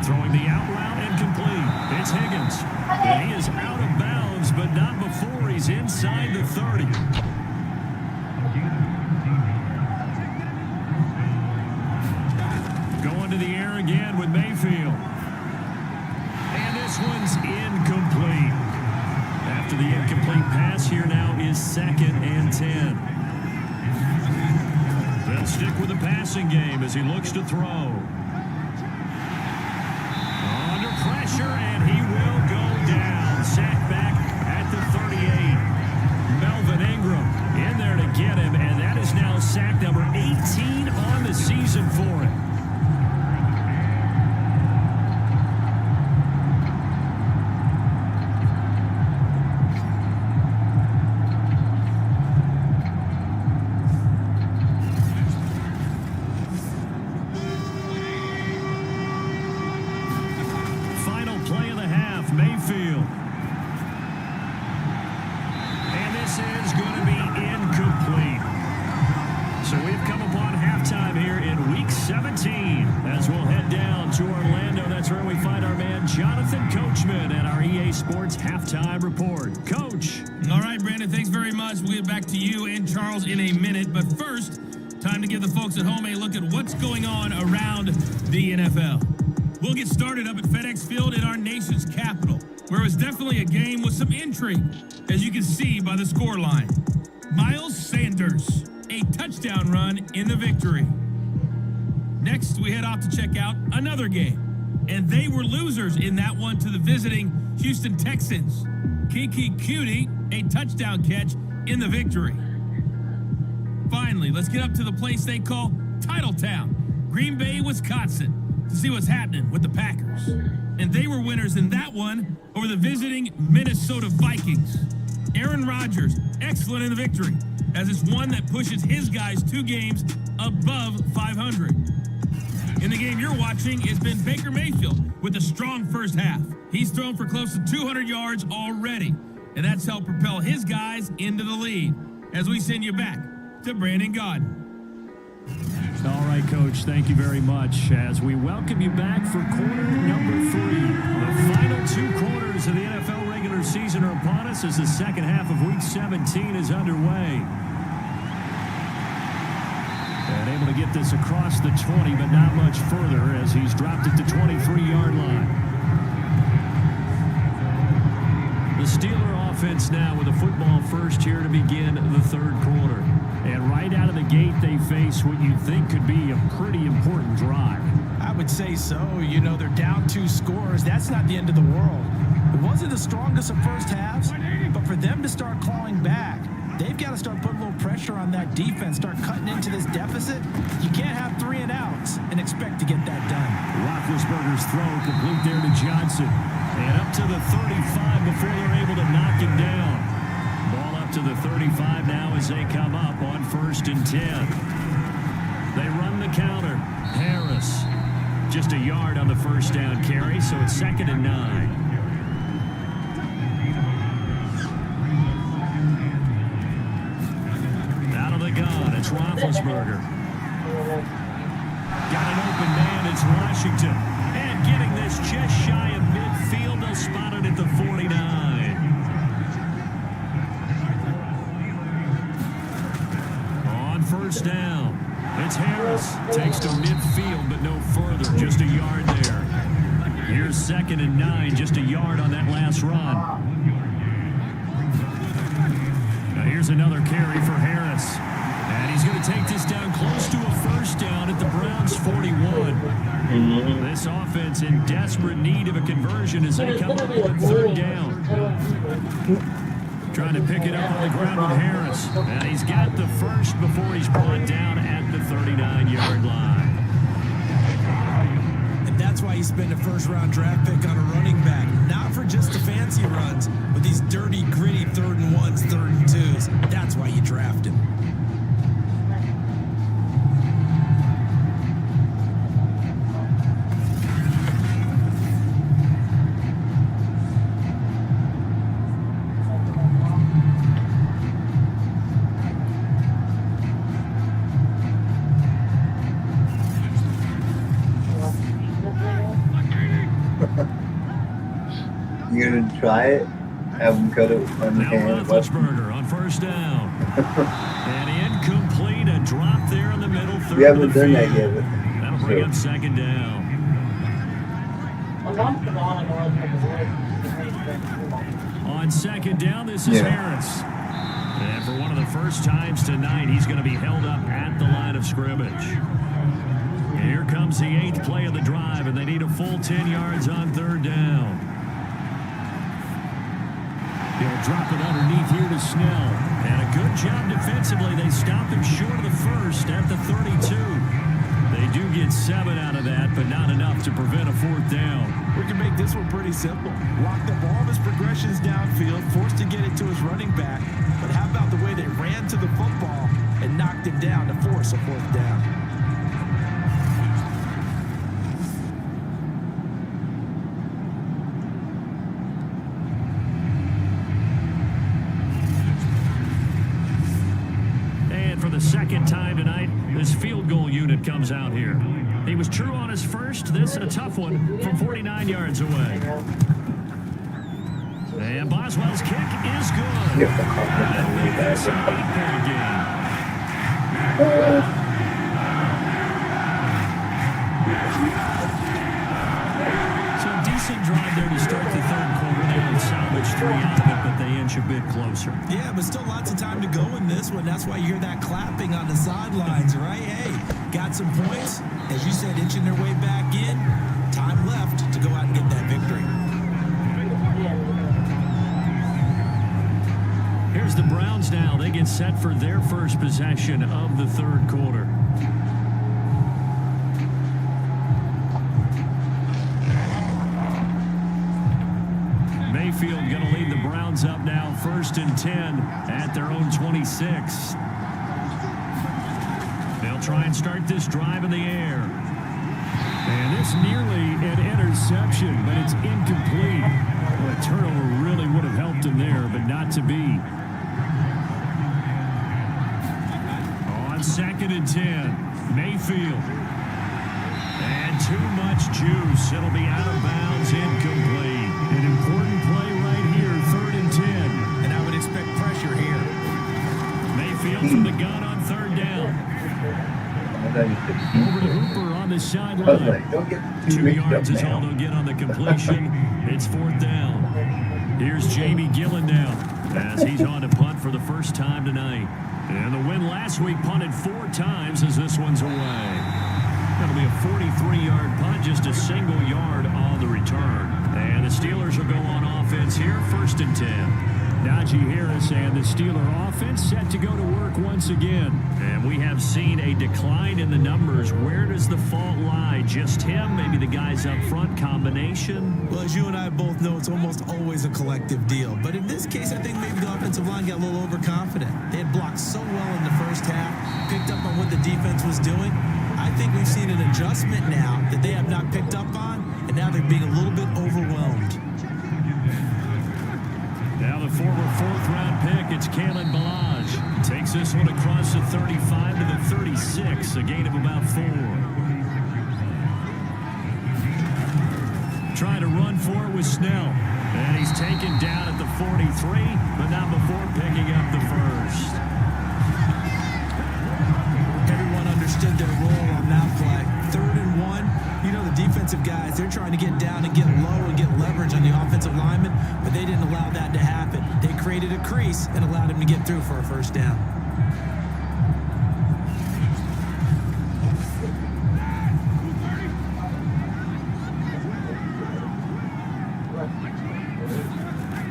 Throwing the out route and complete. It's Higgins. And he is out of bounds, but not before he's inside the 30. Going to the air again with Mayfield. And this one's incomplete. After the incomplete pass, here now is 2nd and 10. They'll stick with the passing game as he looks to throw. Under pressure, and he will go down. Sacked back at the 38. Melvin Ingram in there to get him, and that is now sack number 18 on the season for him. Mayfield. And this is going to be incomplete. So we've come upon halftime here in Week 17 as we'll head down to Orlando. That's where we find our man Jonathan Coachman at our EA Sports Halftime Report. Coach. All right, Brandon, thanks very much. We'll get back to you and Charles in a minute. But first, time to give the folks at home a look at what's going on around the NFL. We'll get started up at FedEx Field in our nation's capital, where it was definitely a game with some intrigue, as you can see by the scoreline. Miles Sanders, a touchdown run in the victory. Next, we head off to check out another game, and they were losers in that one to the visiting Houston Texans. Kiki Cutie, a touchdown catch in the victory. Finally, let's get up to the place they call Titletown, Green Bay, Wisconsin, to see what's happening with the Packers. And they were winners in that one over the visiting Minnesota Vikings. Aaron Rodgers, excellent in the victory, as it's one that pushes his guys 2 games above 500. In the game you're watching, it's been Baker Mayfield with a strong first half. He's thrown for close to 200 yards already, and that's helped propel his guys into the lead. As we send you back to Brandon Gaudin. All right, Coach, thank you very much as we welcome you back for quarter number 3. The final 2 quarters of the NFL regular season are upon us as the second half of Week 17 is underway. And able to get this across the 20, but not much further as he's dropped it to 23-yard line. The Steeler offense now with a football first here to begin the 3rd quarter. And right out of the gate, they face what you think could be a pretty important drive. I would say so. You know, they're down 2 scores. That's not the end of the world. It wasn't the strongest of first halves, but for them to start clawing back, they've got to start putting a little pressure on that defense, start cutting into this deficit. You can't have 3 and outs and expect to get that done. Roethlisberger's throw complete there to Johnson. And up to the 35 before they're able to knock him down. Ball up to the 35 now as they come up on 1st and 10. They run the counter. Harris just a yard on the first down carry, so it's 2nd and 9. Out of the gun, it's Roethlisberger. Got an open man, it's Washington. And getting this just shy of midfield, they'll spot it at the 49. On first down, it's Harris. Takes to midfield, but no further, just a yard there. Here's 2nd and 9, just a yard on that last run. Now here's another carry for Harris. And he's going to take this down close to a first down at the Browns' 41. This offense in desperate need of a conversion as they come up on 3rd down. Trying to pick it up on the ground with Harris. And he's got the first before he's brought down at the 39-yard line. And that's why you spend a first-round draft pick on a running back. Not for just the fancy runs, but these dirty, gritty 3rd and 1s, 3rd and 2s. That's why you draft him. You gonna try it? Have him cut it on the Now hand. Roethlisberger on first down. And incomplete, a drop there in the middle. We haven't done that yet. That'll bring up second down. On second down, this is Harris. And for one of the first times tonight, he's going to be held up at the line of scrimmage. Here comes the 8th play of the drive, and they need a full 10 yards on third down. He'll drop it underneath here to Snell. And a good job defensively. They stop him short of the first at the 32. They do get 7 out of that, but not enough to prevent a fourth down. We can make this one pretty simple. Locked up all of his progressions downfield, forced to get it to his running back. But how about the way they ran to the football and knocked him down to force a fourth down? For the second time tonight, this field goal unit comes out here. He was true on his first. This a tough one from 49 yards away. And Boswell's kick is good. That'll make this an 8-point game. So a decent drive there to start the third quarter. They only salvaged 3 out of it, but they inch a bit closer. Yeah, but still lots of time to go in this one. That's why you hear that clapping on the sidelines, right? Hey, got some points. As you said, inching their way back in. Time left to go out and get that victory. Here's the Browns now. They get set for their first possession of the third quarter. Mayfield going to lead the Browns up now, 1st and 10 at their own 26. They'll try and start this drive in the air. And this nearly an interception, but it's incomplete. Well, a turnover really would have helped him there, but not to be. On 2nd and 10, Mayfield. And too much juice. It'll be out of bounds, incomplete. An important play right here, 3rd and 10. And I would expect pressure here. Mayfield from the gun on 3rd down. Over to Hooper on the sideline. 2 yards is all they'll get on the completion. It's 4th down. Here's Jamie Gillen now as he's on to punt for the first time tonight. And the win last week punted 4 times as this one's away. That'll be a 43-yard punt, just a single yard on the return. And the Steelers will go on offense here, 1st and 10. Najee Harris and the Steeler offense set to go to work once again. And we have seen a decline in the numbers. Where does the fault lie? Just him? Maybe the guys up front? Combination? Well, as you and I both know, it's almost always a collective deal. But in this case, I think maybe the offensive line got a little overconfident. They had blocked so well in the first half, picked up on what the defense was doing. I think we've seen an adjustment now that they have not picked up on, and now they're being a little bit overwhelmed. Now the former 4th-round pick, it's Kalen Ballage. Takes this one across the 35 to the 36, a gain of about 4. Trying to run for it with Snell. And he's taken down at the 43, but not before picking up the first. Everyone understood their role on that play. 3rd and 1. You know, the defensive guys, they're trying to get down and get low and get leverage on the offensive lineman, but they didn't allow that to happen. They created a crease and allowed him to get through for a first down.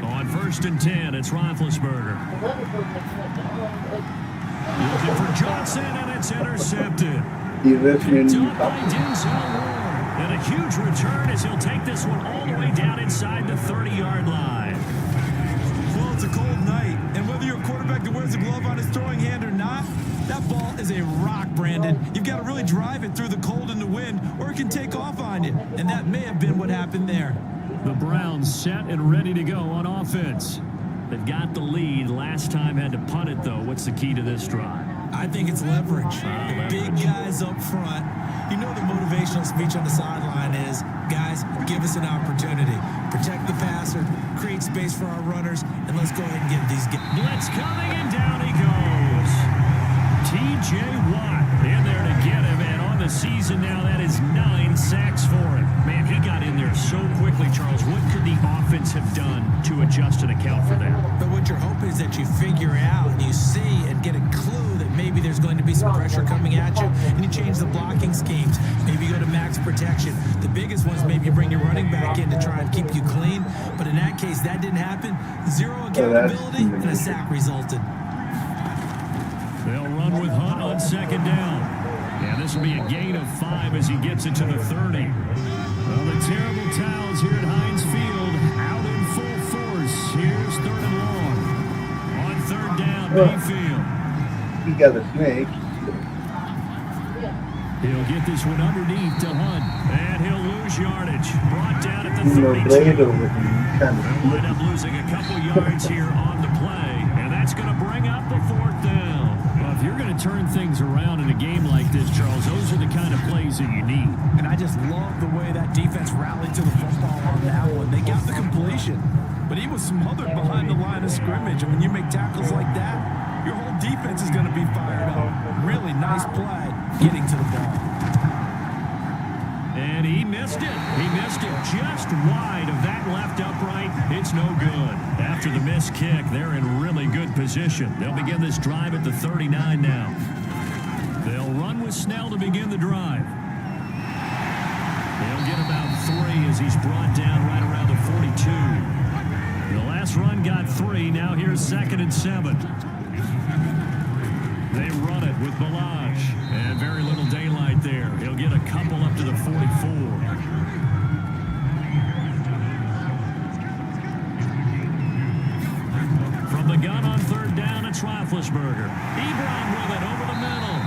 On 1st and 10, it's Roethlisberger. Looking for Johnson, and it's intercepted. Picked up by Denzel Ward. And a huge return as he'll take this one all the way down inside the 30-yard line. Well, it's a cold night, and whether you're a quarterback that wears a glove on his throwing hand or not, that ball is a rock, Brandon. You've got to really drive it through the cold and the wind, or it can take off on you. And that may have been what happened there. The Browns set and ready to go on offense. They've got the lead. Last time had to punt it, though. What's the key to this drive? I think it's leverage. The big guys up front. You know the motivational speech on the sideline is, guys, give us an opportunity. protect the passer, create space for our runners, and let's go ahead and get these guys. Blitz coming, and down he goes. T.J. Watt in there to get him, and on the season now, that is 9 sacks for him. Man, he got in there so quickly, Charles. What could the offense have done to adjust and account for that? But what you're hoping is that you figure out and you see and get a clue that maybe there's going to be some pressure coming at you, and you change the blocking schemes. Maybe you go to max protection. The biggest one's maybe you bring your running back in to try and keep you clean. But in that case, that didn't happen. Zero accountability, and a sack resulted. They'll run with Hunt on second down. And this will be a gain of 5 as he gets it to the 30. Well, the terrible towels here at Heinz Field out in full force. Here's 3rd and long. On 3rd down, Mayfield. He got a snake. He'll get this one underneath to Hunt. And he'll lose yardage. Brought down at the You know, 32. blade over him. Kind They'll wind up losing a couple yards here on the play. And that's going to bring up the 4th down. Well, if you're going to turn things around in a game like this, Charles, those are the kind of plays that you need. And I just love the way that defense rallied to the football on that one. They got the completion, but he was smothered behind the line of scrimmage. And when you make tackles like that, your whole defense is going to be fired up. Really nice play getting to the ball. And he missed it. He missed it just wide of that left upright. It's no good. After the missed kick, they're in really good position. They'll begin this drive at the 39 now. They'll run with Snell to begin the drive. They'll get about 3 as he's brought down right around the 42. The last run got 3. Now here's 2nd and 7. They run it with Balazs. And very little daylight there. He'll get a couple up to the 44. From the gun on 3rd down, it's Roethlisberger. Ebron with it over the middle.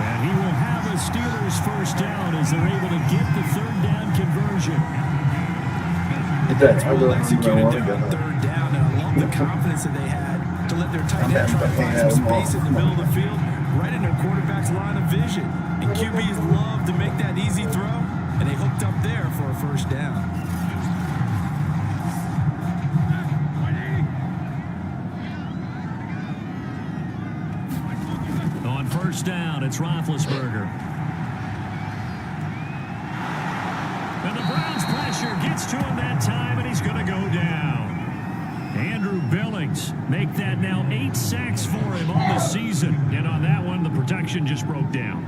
And he will have a Steelers 1st down as they're able to get the 3rd down conversion. That's well executed there on 3rd down, and I love the confidence that they had to let their tight end try to find some space in the middle of the field, right in their quarterback's line of vision. And QBs love to make that easy throw, and they hooked up there for a 1st down. On 1st down, it's Roethlisberger. And the Browns pressure gets to him that time, and he's going to go down. Andrew Billings make that now 8 sacks for him on the season. And on that one, the protection just broke down.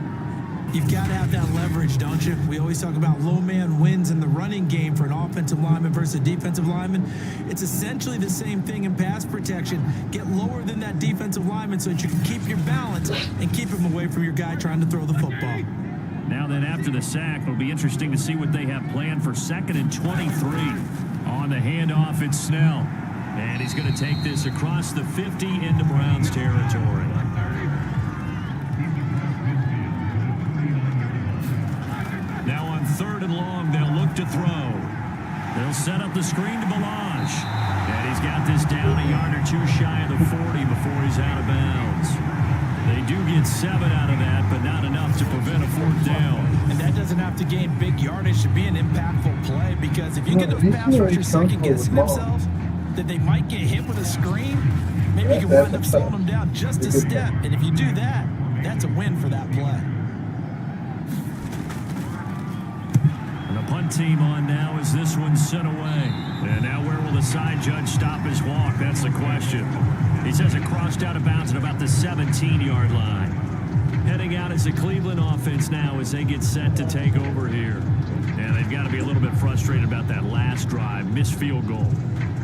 You've got to have that leverage, don't you? We always talk about low man wins in the running game for an offensive lineman versus a defensive lineman. It's essentially the same thing in pass protection. Get lower than that defensive lineman so that you can keep your balance and keep him away from your guy trying to throw the football. Now then, after the sack, it'll be interesting to see what they have planned for 2nd and 23. On the handoff, it's Snell. And he's going to take this across the 50 into Browns territory. Now on 3rd and long, they'll look to throw. They'll set up the screen to Balazs. And he's got this down a yard or 2 shy of the 40 before he's out of bounds. They do get 7 out of that, but not enough to prevent a 4th down. And that doesn't have to gain big yardage to be an impactful play, because if you get those pass rushers second-guessing themselves, that they might get hit with a screen, maybe you can wind up slowing them down just a step. And if you do that, that's a win for that play. And the punt team on now as this one's sent away. And now where will the side judge stop his walk? That's the question. He says it crossed out of bounds at about the 17-yard line. Heading out as the Cleveland offense now as they get set to take over here. And they've got to be a little bit frustrated about that last drive, missed field goal.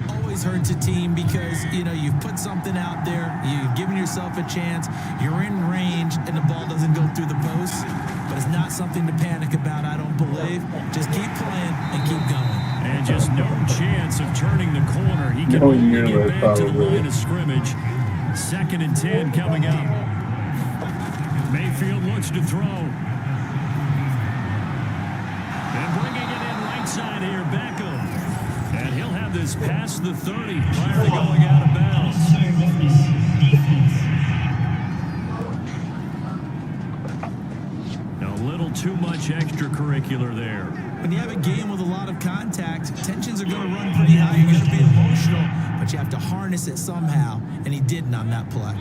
Always hurts a team because, you know, you've put something out there, you've given yourself a chance, you're in range, and the ball doesn't go through the posts. But it's not something to panic about, I don't believe. Just keep playing and keep going. And just no chance of turning the corner. He can only get back to the line of scrimmage. 2nd and 10 coming up. Mayfield looks to throw. And bringing it in right side here, Beckham. And he'll have this past the 30 prior to going out of bounds. A little too much extracurricular there. When you have a game with a lot of contact, tensions are going to run pretty high. You're going to be emotional, but you have to harness it somehow, and he didn't on that play.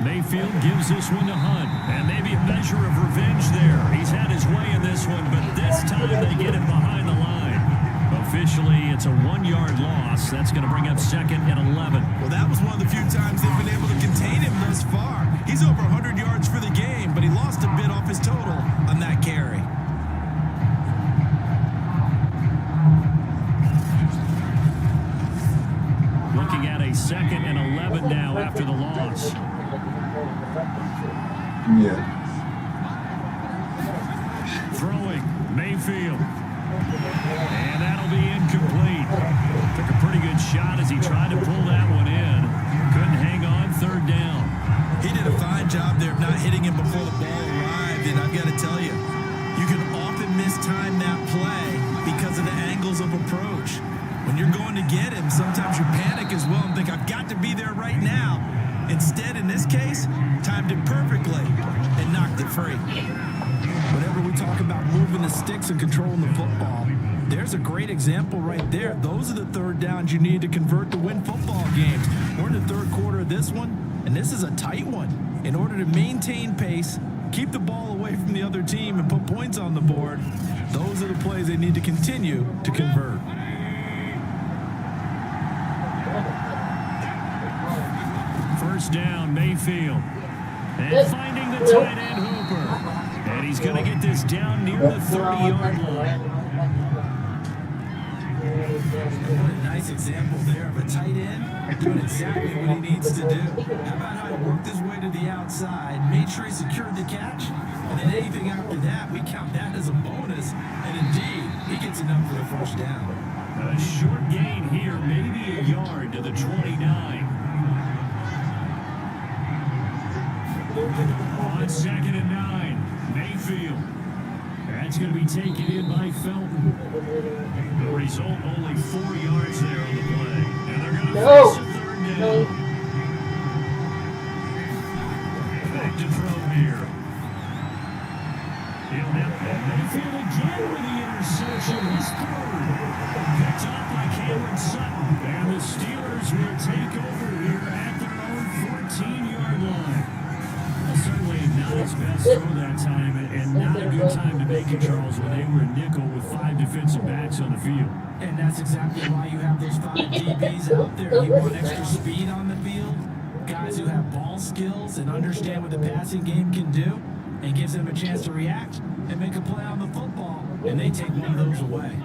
Mayfield gives this one to Hunt, and maybe a measure of revenge there. He's had his way in this one, but this time they get him behind the line. Officially, it's a 1-yard loss. That's going to bring up 2nd and 11. Well, that was one of the few times they've been able to contain him thus far. He's over 100 yards for the game, but he lost a bit off his total on that carry. Looking at a 2nd and 11 now after the loss. Yeah. Throwing, Mayfield. And that'll be incomplete. Took a pretty good shot as he tried to pull that one in. Couldn't hang on, 3rd down. He did a fine job there of not hitting him before the ball arrived, and I've got to tell you, you can often mistime that play because of the angles of approach. When you're going to get him, sometimes you panic as well and think, I've got to be there right now. Instead, in this case, timed it perfectly and knocked it free. Whenever we talk about moving the sticks and controlling the football, there's a great example right there. Those are the 3rd downs you need to convert to win football games. We're in the 3rd quarter of this one, and this is a tight one. In order to maintain pace, keep the ball away from the other team, and put points on the board, those are the plays they need to continue to convert. First down, Mayfield. And finding the tight end, Hooper. And he's going to get this down near the 30-yard line. What a nice example there of a tight end doing exactly what he needs to do. How about how he worked his way to the outside, made sure he secured the catch, and then anything after that, we count that as a bonus. And indeed, he gets enough for the 1st down. A short gain here, maybe a yard to the 29. On 2nd and 9, Mayfield. That's going to be taken in by Felton. The result, only 4 yards there on the play. And they're going to face a 3rd down. Back to throw here. Mayfield again with the interception. His 3rd. Picked up by Cameron Sutton. And the Steelers will take over here at their own 14-yard line. Certainly not his best throw that time, and not a good time to make it, Charles, when they were a nickel with 5 defensive backs on the field. And that's exactly why you have those 5 DBs out there. You want extra speed on the field, guys who have ball skills and understand what the passing game can do, and gives them a chance to react and make a play on the football, and they take one of those away.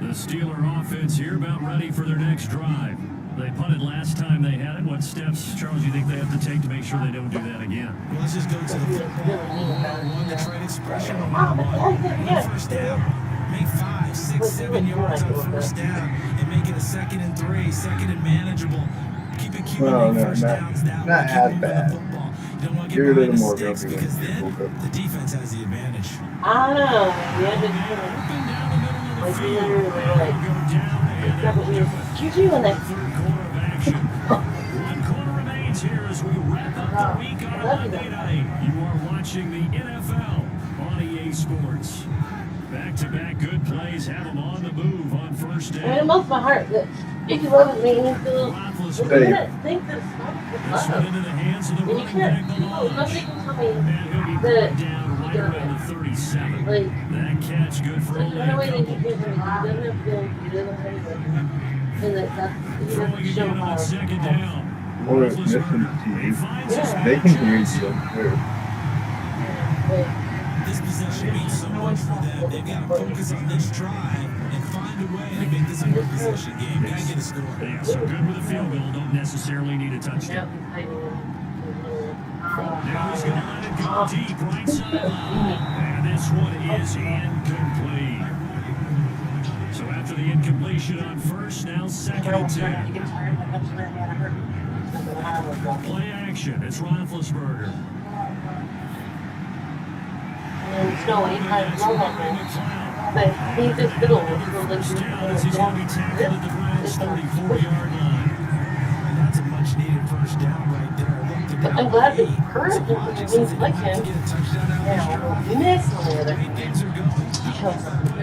The Steeler offense here about ready for their next drive. They punted last time they had it. What steps, Charles, you think they have to take to make sure they don't do that again? Well, let's just go to the football 101, the trade expression 101. First down. Make 5, 6, 7 yards on 1st down and make it a 2nd and 3, 2nd and manageable. Keep it accumulating first downs that way. Keep moving the football. You don't want to get behind the sticks because then the defense has the advantage. I don't know. You're doing that. One quarter remains here as we wrap up the week on Monday night. You are watching the NFL on EA Sports. Back-to-back good plays have them on the move on 1st down. It melts my heart that if you love me, you feel. Hey. Think this This one into the hands of the running back, nothing can tell me and he'll be brought down right around the 37. That catch good for only a couple. Throwing again on 2nd down. Or listen to you. They can hear you. This possession means so much for them. They've got to focus on this drive and find a way to make this a one-possession game. Got to get a score. Yeah, so good with a field goal. Don't necessarily need a touchdown. Now he's going to let it go deep right sideline. And this one is incomplete. So after the incompletion on 1st, now 2nd and 10. Play action. It's Roethlisberger. It's snowing. I love that. But he's just little. He's going to be tackled at the Browns' 34-yard line. And that's a much-needed 1st down right there. Look to I'm glad First, if you like him, yeah, miss on the other hand. Things are going.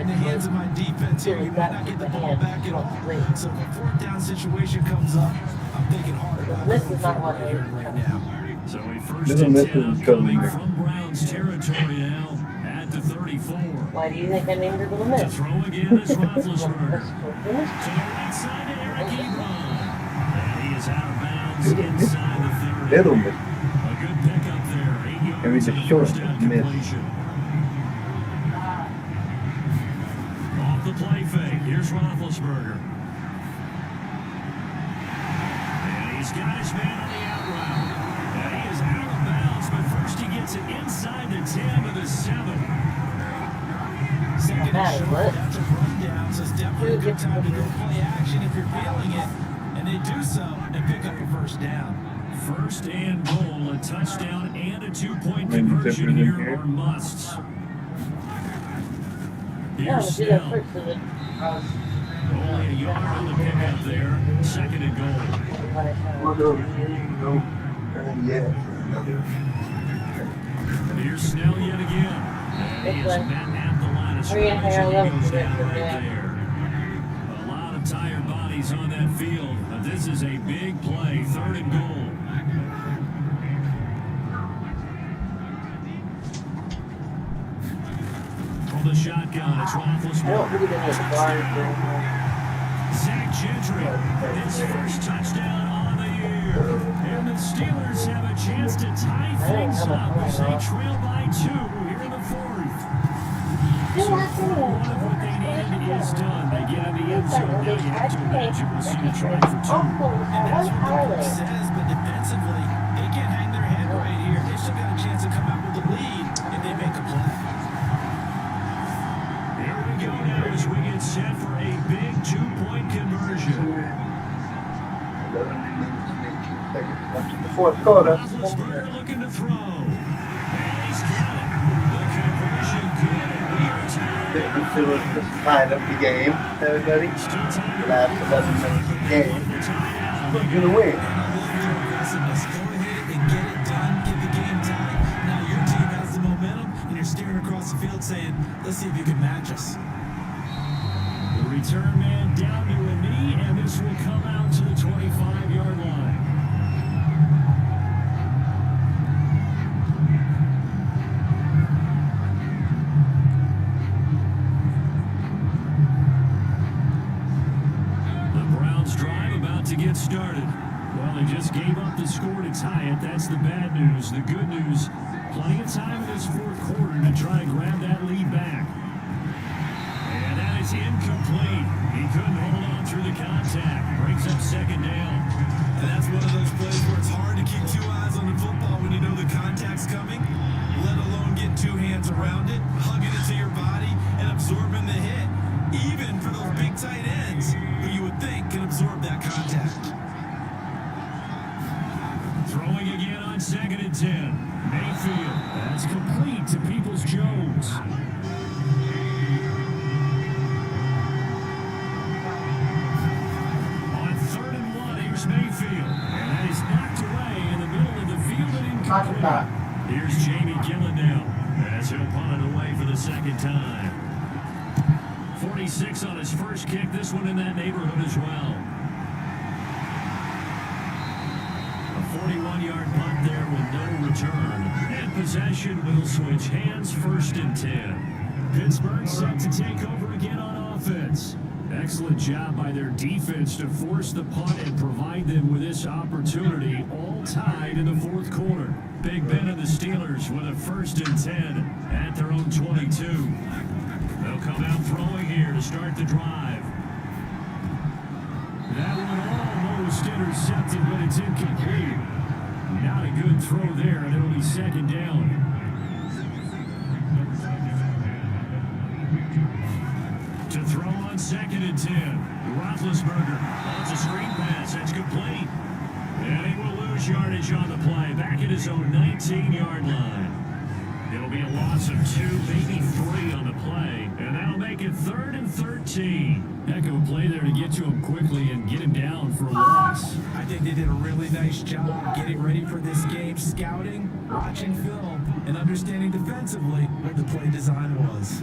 In the hands of my defense here, you might not get the ball back at all. So if a fourth down situation comes up, I'm thinking hard about This it is not what right now. So a first Little and misses 10 is upcoming coming. from Browns territory now at the 34. Why do you think I named her Little To Miss? throw again is Roethlisberger. That's To the right side to Eric Ebron. And he is out of bounds inside the 30. Little miss. A good pickup there. 8 yards And we just and a short first down miss. completion. Off the play fake. Here's Roethlisberger. And he's got his man on the out route. And he is out of bounds, but first he gets it inside the 10 to the 7. Second and Matter short, what? that's a rundown, so it's definitely a good time to go play action if you're feeling it. And they do so and pick up a first down. First and goal, a touchdown and a 2-point Maybe conversion different in here here. are musts. Yeah, Here's let's do that Snell. first. So that Only a yard on the pickup there. Second and goal. Yeah. And here's Snell yet again. And he is met at the line of Hurry and scrimmage, hurry, and he love goes to down get right there. there. A lot of tired bodies on that field. But this is a big play. Third and goal. For the shotgun, it's I don't Roethlisberger. really need the guards anymore. Zach Gentry, his first touchdown on the year. And the Steelers have a chance to tie things up as they trail by 2 here in the 4th. So part one of what they needed is done. They get in the end zone. Now you have to imagine we'll see a try for 2. And that's what the book says, but defensively, they can't hang their head right here. They still got a chance to come out with the lead if they make a play. Here we go now as we get set for a big 2-point conversion. 11 minutes, 18 seconds left in the fourth quarter. Roethlisberger looking to throw. And he's got it. The conversion good. And we are tied. The Steelers just tied up the game, everybody. The last 11 minutes of the game. We're going to win. Aggressiveness. Go ahead and get it done. Get the game tied. Now your team has the momentum, and you're staring across the field saying, let's see if you can match us. The return man down to a knee, and this will come out to the 25-yard line. The Browns drive about to get started. Well, they just gave up the score to tie it. That's the bad news. The good news, plenty of time in this 4th quarter to try to grab that lead back. And that is incomplete. He couldn't hold on through the contact. Brings up second down. And that's one of those plays where it's hard to keep 2 eyes on the football when you know the contact's coming, let alone get 2 hands around it, hugging it to your body, and absorbing the hit. Even for those big tight ends, who you would think can absorb that contact. Throwing again on second and 10. Mayfield. That's complete to Peoples-Jones. On 3rd and 1, here's Mayfield. And that is knocked away in the middle of the field and incomplete. Here's Jamie Gillen now as he'll punt it away for the second time. 46 on his first kick. This one in that neighborhood as well. A 41-yard punt there with no return. And possession will switch hands, 1st and 10. Pittsburgh set to take over again on offense. Excellent job by their defense to force the punt and provide them with this opportunity, all tied in the 4th quarter. Big Ben and the Steelers with a 1st and 10 at their own 22. They'll come out throwing here to start the drive. That one almost intercepted, but it's incomplete. Not a good throw there, and it'll be second down. To throw on second and 10. Roethlisberger wants a screen pass. That's complete. And he will lose yardage on the play. Back at his own 19-yard line. It'll be a loss of 2, maybe 3 on the play. And that'll make it 3rd and 13. Heck of a play there to get to him quickly and get him down for a loss. I think they did a really nice job getting ready for this game, scouting, watching film, and understanding defensively what the play design was.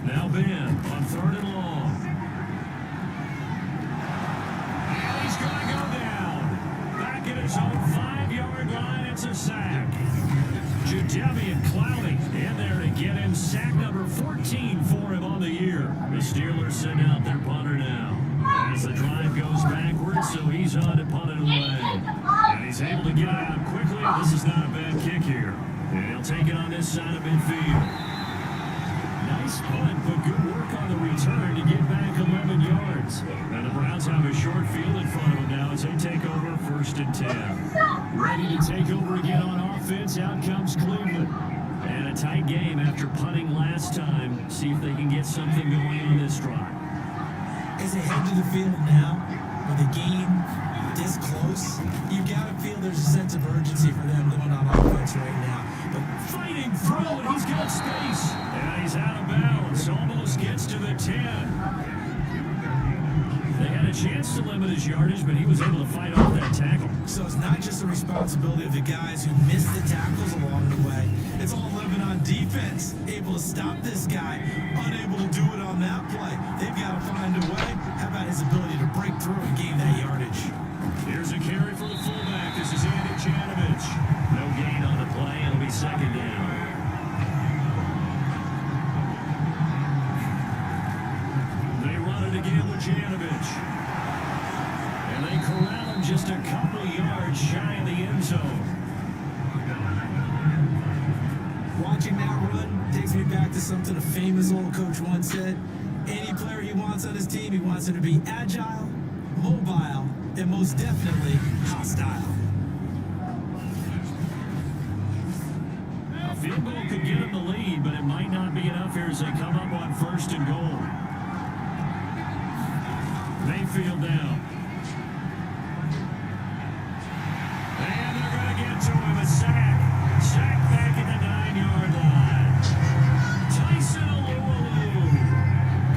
Now Ben on 3rd and long. And he's going to go down. Back at his own 5-yard line, it's a sack. Jadeveon Clowney in there to get him sack number 14 for him on the year. The Steelers send out their punter now. As the drive goes backwards, so he's on to punt it away. And he's able to get it out quickly. This is not a bad kick here. And he'll take it on this side of midfield. Nice punt, but good work on the return to get back 11 yards. And the Browns have a short field in front of them now as they take over 1st and 10. Ready to take over again on offense. Out comes Cleveland. And a tight game after punting last time. See if they can get something going on this drive. As they head to the field now, with the game this close, you gotta feel there's a sense of urgency for them going on offense right now. But fighting through, and he's got space. And he's out of bounds. Almost gets to the 10. They had a chance to limit his yardage, but he was able to fight off that tackle. So it's not just the responsibility of the guys who missed the tackles along the way. It's all living on defense. Able to stop this guy, unable to do it on that play. They've got to find a way. How about his ability to break through and gain that yardage? Here's a carry for the fullback. This is Andy Janovich. No gain on the play. It'll be 2nd down. They run it again with Janovich. And they corral him just a couple yards shy of the end zone. Watching that run takes me back to something a famous old coach once said. Any player he wants on his team, he wants him to be agile, mobile, and most definitely hostile. A field goal could get him the lead, but it might not be enough here as they come up on 1st and goal. Mayfield down. And they're going to get to him. A sack. Sack back at the 9-yard line. Tyson Alualu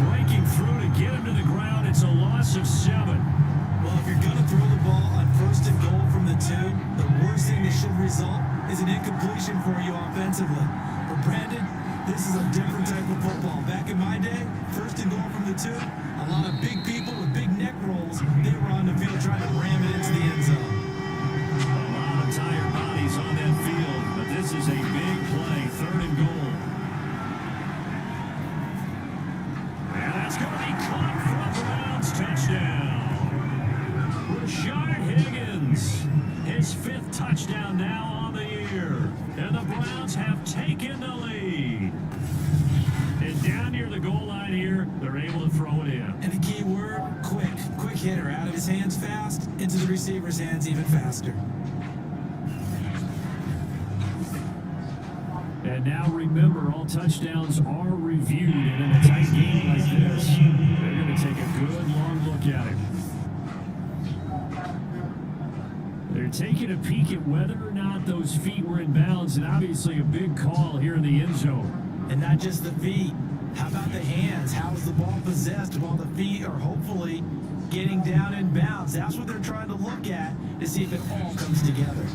breaking through to get him to the ground. It's a loss of 7. Well, if you're going to throw the ball on 1st and goal from the 2, the worst thing that should result is an incompletion for you offensively. But Brandon, this is a different type of football. Back in my day, 1st and goal from the 2, a lot of big people with big neck rolls, they were on the field trying to ram it into the end zone. A lot of tired bodies on that field, but this is a big play. 3rd and goal. And that's going to be caught for a Browns touchdown. Rashard Higgins, his 5th touchdown now on the year. And the Browns have taken the lead. And down near the goal line here, they're able to throw it in. And the key word, quick. Quick hitter, out of his hands fast, into the receiver's hands even faster. And now remember, all touchdowns are reviewed, and in a tight game like this, they're going to take a good long look at it. They're taking a peek at whether or not those feet were in bounds, and obviously a big call here in the end zone. And not just the feet. How about the hands? How is the ball possessed while the feet are hopefully getting down in bounds? That's what they're trying to look at to see if it all comes together.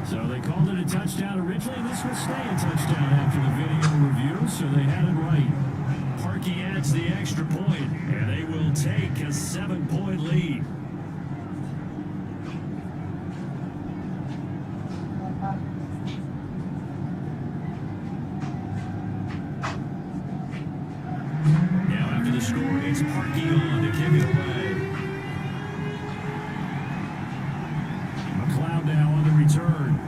So they called it a touchdown originally, and this will stay a touchdown after the video review, so they had it right. Parkey adds the extra point, and they will take a 7-point lead. Now after the score, it's Parkey on to kick it away. McLeod now on the return.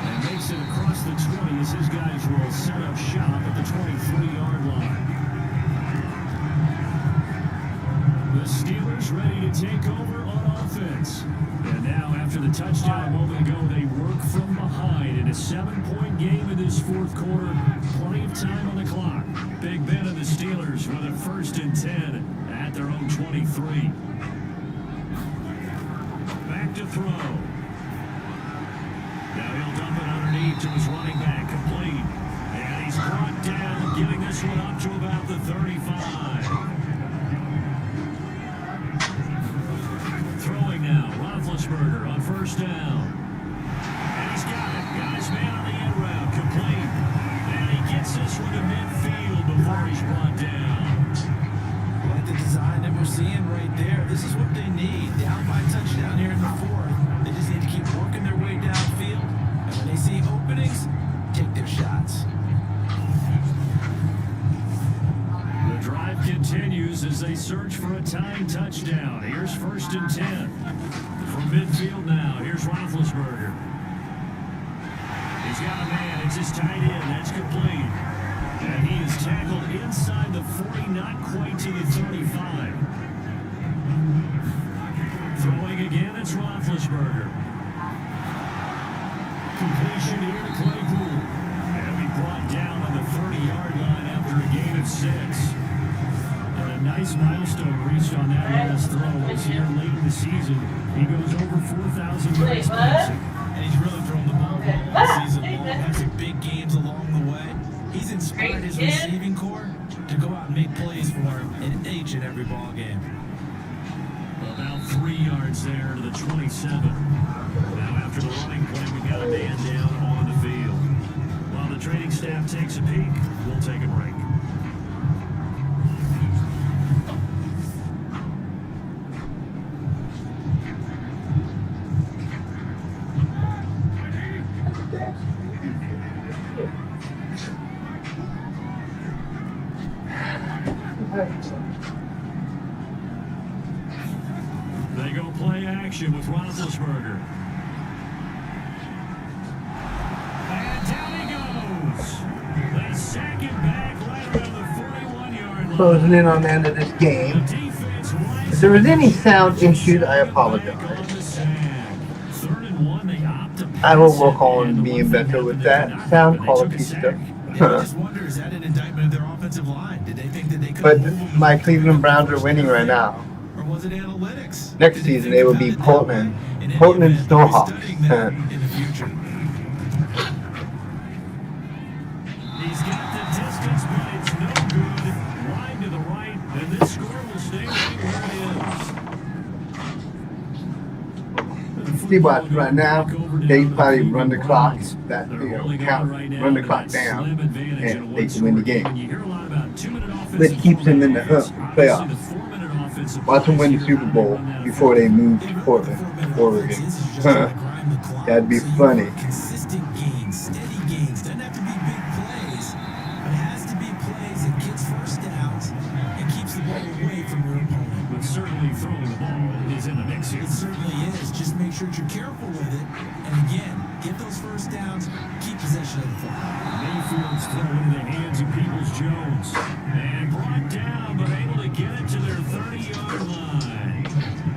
And makes it across the 20 as his guys will set up shop at the 23-yard line. The Steelers ready to take over on offense. And now after the touchdown a moment ago, they work from behind in a 7-point game in this 4th quarter. Plenty of time on the clock. Big Ben of the Steelers with a 1st and 10 at their own 23. Back to throw. Now he'll dump it underneath to his running back. brought down, giving this one up to about the 35. Throwing now, Roethlisberger on first down. And he's got it. Got his man on the end route, complete. And he gets this one to midfield before he's brought down. I like the design that we're seeing right there. This is what they need. Down by touchdown here in the fourth. They just need to keep working their way downfield. And when they see openings, take their shots. The drive continues as they search for a tying touchdown. Here's 1st and 10. From midfield now, here's Roethlisberger. He's got a man. It's his tight end. That's complete. And he is tackled inside the 40, not quite to the 35. Throwing again, it's Roethlisberger. Completion here to Claypool. And we brought down on the 30-yard line after a gain of 6. And a nice milestone reached on that last throw. It's here late in the season. He goes over 4,000 yards passing. And he's really thrown the ball all season long. Had some big games along the way. He's inspired his receiving core to go out and make plays for him in each and every ball game. About 3 yards there to the 27. Now after the running play, we got a man down on the field. While the training staff takes a peek, we'll take a break. They go play action with Roethlisberger. And down he goes. They sack him back right around the 41-yard line. Closing in on the end of this game. If there was any sound issues, I apologize. I will work on being better with that sound quality stuff. I just wonder, is that an indictment of their offensive line? Did they think that they could? But my Cleveland Browns are winning right now. Or was it analytics? Next season they will be Portland. Portland Snowhawks. In the future. He's got the distance, but it's no good. Wide to the right, and this score will stay right where it is. See what right now, they probably run the clock, that count, run the clock down, and they can win the game. Which keeps them in the playoffs. Watch them win the Super Bowl before they move to Portland, Oregon. That'd be funny. Consistent gains, steady gains. Doesn't have to be big plays, but it has to be plays that gets first downs and keeps the ball away from your opponent. But certainly throwing the ball is in the mix here. It certainly is. Just make sure that you're careful with it. And again, get those first downs, keep possession of the football. Mayfield's throw into the hands of Peoples-Jones. And brought down, but able to get it to their 30-yard line.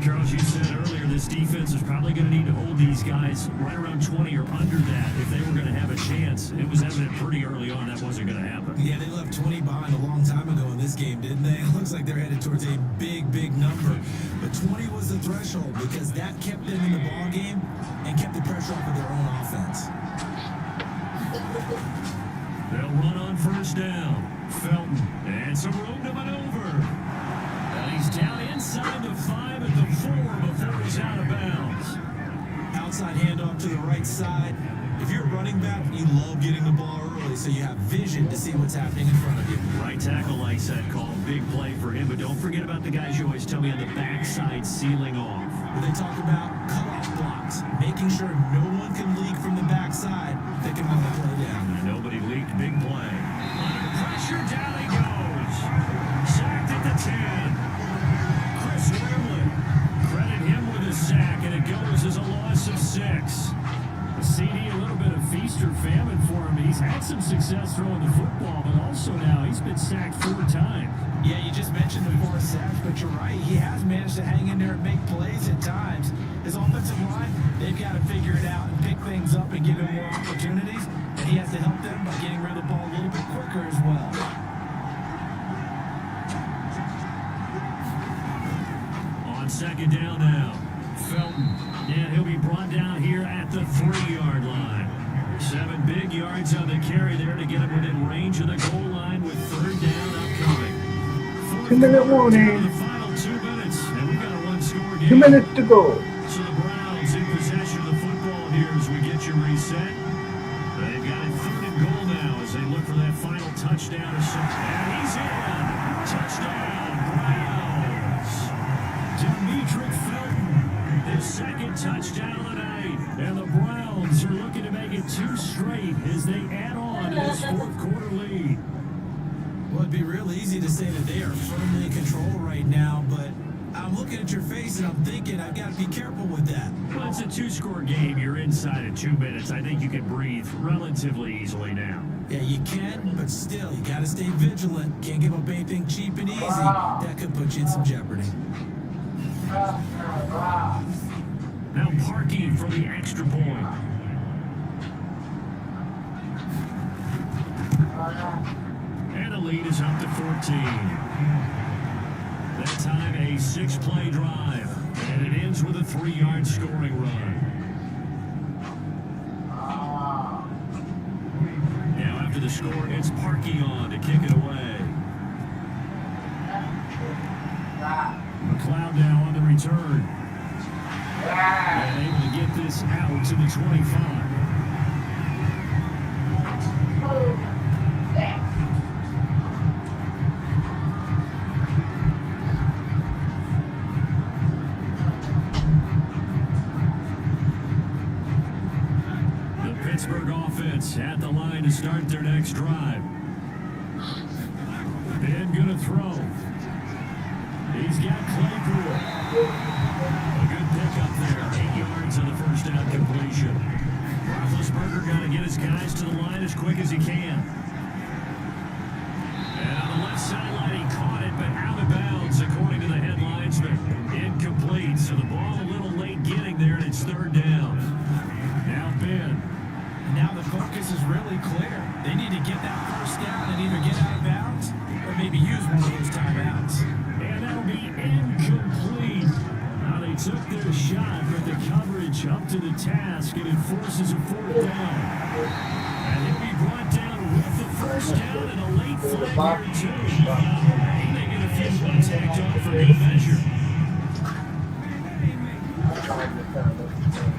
Charles, you said earlier this defense is probably going to need to hold these guys right around 20 or under that if they were going to have a chance. It was evident pretty early on that wasn't going to happen. Yeah, they left 20 behind a long time ago in this game, didn't they? It looks like they're headed towards a big, big number. But 20 was the threshold because that kept them in the ball game and kept the pressure off of their own offense. They'll run on first down. Felton, and some room to maneuver. And he's down inside the 5 at the 4 before he's out of bounds. Outside handoff to the right side. If you're a running back, you love getting the ball early so you have vision to see what's happening in front of you. Right tackle likes that call. Big play for him, but don't forget about the guys you always tell me on the backside sealing off. Where they talk about cutoff blocks, making sure no one can leak from the backside that can run the play down. And nobody leaked. Big play. Under pressure, down he goes. Sacked at the 10. Chris Wormley. Credit him with a sack, and it goes as a loss of 6. The CD, a little bit of feast or famine for him. He's had some success throwing the football, but also now he's been sacked 4 times. Yeah, you just mentioned the 4 sacks, but you're right. He has managed to hang in there and make plays at times. His offensive line, they've got to figure it out and pick things up and give him more opportunities. And he has to help them by getting rid of the ball a little bit quicker as well. On second down now, Felton. And he'll be brought down here at the 3-yard line. 7 big yards. yards on the carry there to get him within range of the goal line with third down upcoming. 2-minute warning. The final 2 minutes, and we've got a one-score game. 2 minutes to go. So the Browns in possession of the football here as we get you reset. They've got it 3rd and goal now as they look for that final touchdown. And he's in. Touchdown, Browns. Demetric Felton, his 2nd touchdown of the night. And the Browns are looking to make it 2 straight as they add on to this 4th quarter lead. Well, it'd be real easy to say that they are firmly in control right now, but I'm looking at your face and I'm thinking I've got to be careful with that. Well, it's a 2-score game. You're inside of 2 minutes. I think you can breathe relatively easily now. Yeah, you can, but still, you got to stay vigilant. Can't give up anything cheap and easy. That could put you in some jeopardy. Now Parkey for the extra point. And the lead is up to 14. That time a 6-play drive, and it ends with a 3-yard scoring run. Now after the score, it's Parkey on to kick it away. McLeod now on the return. And able to get this out to the 25. Pittsburgh offense at the line to start their next drive. Ben gonna throw. He's got Claypool. A good pickup there. 8 yards on the first down completion. Roethlisberger got to get his guys to the line as quick as he can. And on the left sideline, he caught it, but out of bounds, according to the headlines, but incomplete. So the ball a little late getting there, and it's 3rd down. Now Ben. Now the focus is really clear. They need to get that first down and either get out of bounds or maybe use one of those timeouts. And that'll be incomplete. Now they took their shot, but the coverage up to the task, and it forces a 4th down. And he'll be brought down with the first down and a late flag here, too. They get a few tacked on for good measure.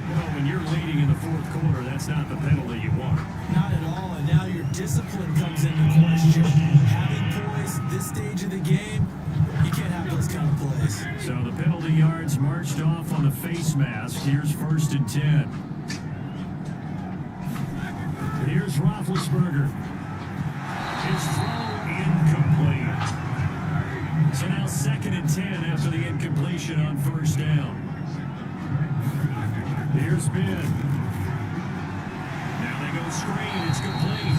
Well, when you're leading in the 4th quarter, that's not the penalty you want. Not at all, and now your discipline comes into question. Having poise this stage of the game, you can't have those kind of plays. So the penalty yards marched off on the face mask. Here's 1st and 10. Here's Roethlisberger. His throw incomplete. So now 2nd and 10 after the incompletion on 1st down. Here's Ben. Now they go screen. It's complete.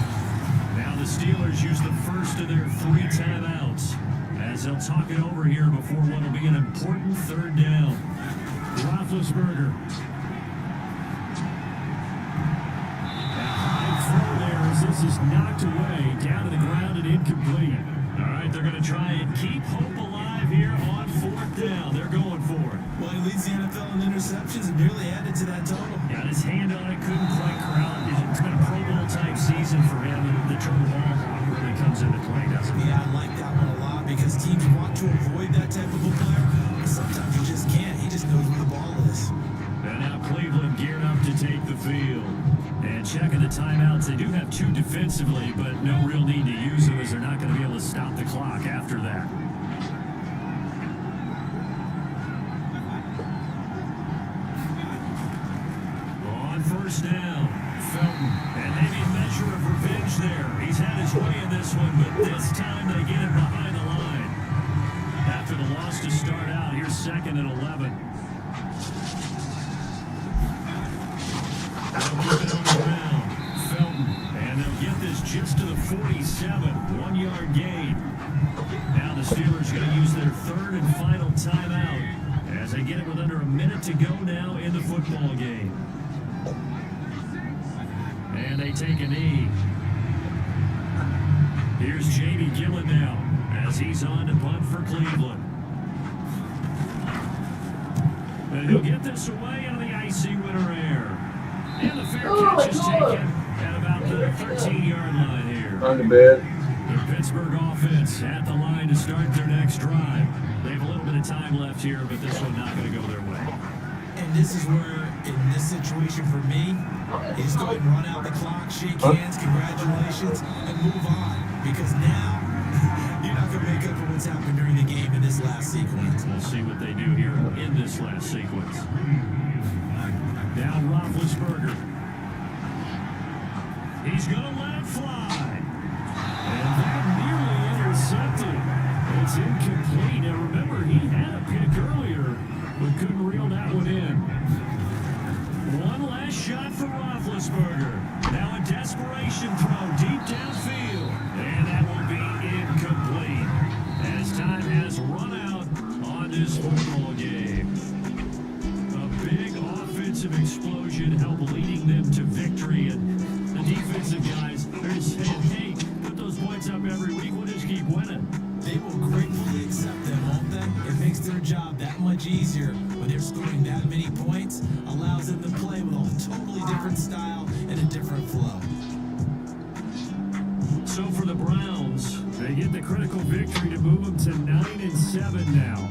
Now the Steelers use the first of their 3 timeouts as they'll talk it over here before what will be an important 3rd down. Roethlisberger. A high throw there as this is knocked away, down to the ground and incomplete. All right, they're going to try and keep hope alive here on 4th down. They're going for it. Well, he leads the NFL in interceptions and nearly added to that total. Got his hand on it, couldn't quite corral it. It's been a Pro Bowl type season for him, and the turtle ball really comes into play, doesn't it? Yeah, I like that one a lot because teams want to avoid that type of a player, but sometimes you just can't. He just knows where the ball is. And now Cleveland geared up to take the field. And checking the timeouts, they do have 2 defensively, but no real need to use them as they're not going to be able to stop the clock after that. On 1st down, Felton, and maybe a measure of revenge there. He's had his way in this one, but this time they get him behind the line. After the loss to start out, here's 2nd and 11. They'll keep it on the ground. Felton, and they'll get this just to the 47, 1-yard gain. Now the Steelers going to use their 3rd and final timeout as they get it with under a minute to go now in the football game. And they take a knee. Here's J.D. Gillen now as he's on to punt for Cleveland. And he'll get this away on the icy winter air. And the fair catch is taken at about the 13-yard line here. On the bed. The Pittsburgh offense at the line to start their next drive. They have a little bit of time left here, but this one not going to go their way. And this is where, in this situation for me, you just go ahead and run out the clock, shake hands, congratulations, and move on. Because now, you're not going to make up for what's happened during the game in this last sequence. We'll see what they do here in this last sequence. Now Roethlisberger. He's going to let it fly. And that nearly intercepted. It's incomplete. Now remember, he had a pick earlier, but couldn't reel that one in. One last shot for Roethlisberger. Now a desperation throw deep downfield. And that will be incomplete. As time has run out on this football game. A big offensive explosion helped leading them to victory. And the defensive guys are just saying, hey, put those points up every week. We'll just keep winning. They will gratefully accept them, won't they? It makes their job that much easier when they're scoring that many points, allows them to play with a totally different style and a different flow. So for the Browns, they get the critical victory to move them to 9-7 now.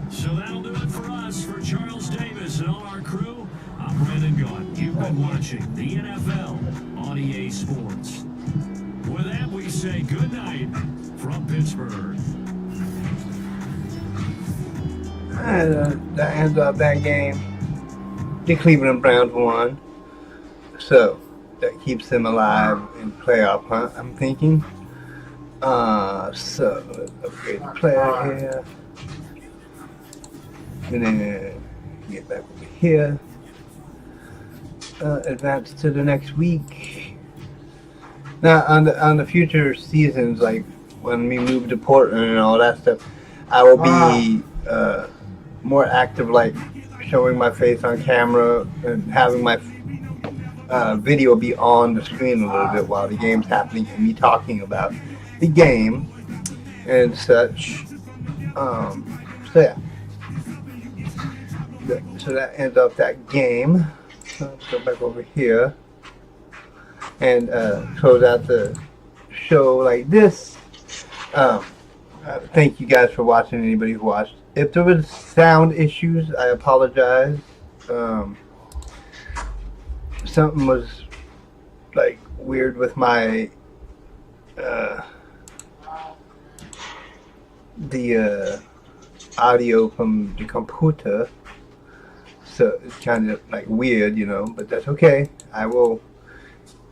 So that'll do it for us. For Charles Davis and all our crew, I'm Brandon Gaunt. You've been watching the NFL on EA Sports. With that, we say good night from Pittsburgh. And that ends up that game. The Cleveland Browns won. So that keeps them alive in playoff hunt, I'm thinking. So let's upgrade the player here. And then get back over here. Advance to the next week. Now on the future seasons, like when we move to Portland and all that stuff, I will be more active, like showing my face on camera and having my video be on the screen a little bit while the game's happening and me talking about the game and such. So yeah. So that ends up that game. Let's go back over here and close out the show like this. Thank you guys for watching, anybody who watched. If there was sound issues, I apologize. Something was like weird with my the audio from the computer. So it's kind of like weird, you know, but that's okay. I will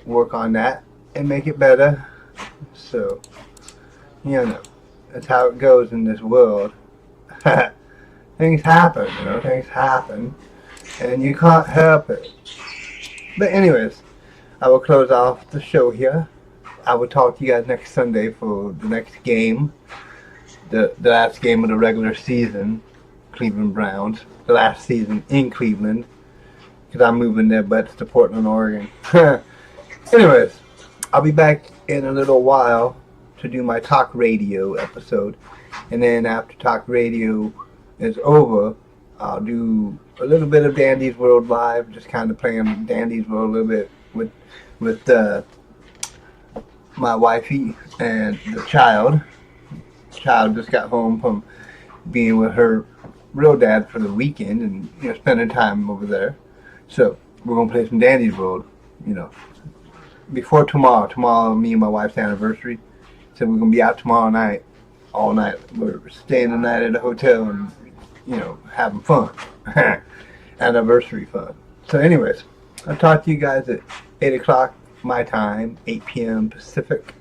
work on that and make it better. So, you know, that's how it goes in this world. Things happen, you know, things happen. And you can't help it. But anyways, I will close off the show here. I will talk to you guys next Sunday for the next game. The last game of the regular season. Cleveland Browns. The last season in Cleveland. Because I'm moving their butts to Portland, Oregon. Anyways, I'll be back in a little while to do my talk radio episode. And then after talk radio is over, I'll do a little bit of Dandy's World Live. Just kind of playing Dandy's World a little bit with my wifey and the child. The child just got home from being with her real dad for the weekend and, you know, spending time over there. So we're gonna play some Dandy's World, you know, before tomorrow. Tomorrow, me and my wife's anniversary. So we're gonna be out tomorrow night, all night. We're staying the night at a hotel and, you know, having fun, anniversary fun. So, anyways, I'll talk to you guys at 8 o'clock my time, 8 p.m. Pacific.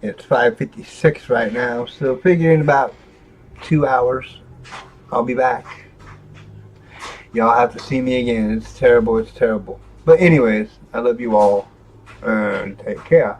It's 5:56 right now, so figuring about 2 hours, I'll be back. Y'all have to see me again. It's terrible, it's terrible. But anyways, I love you all, and take care.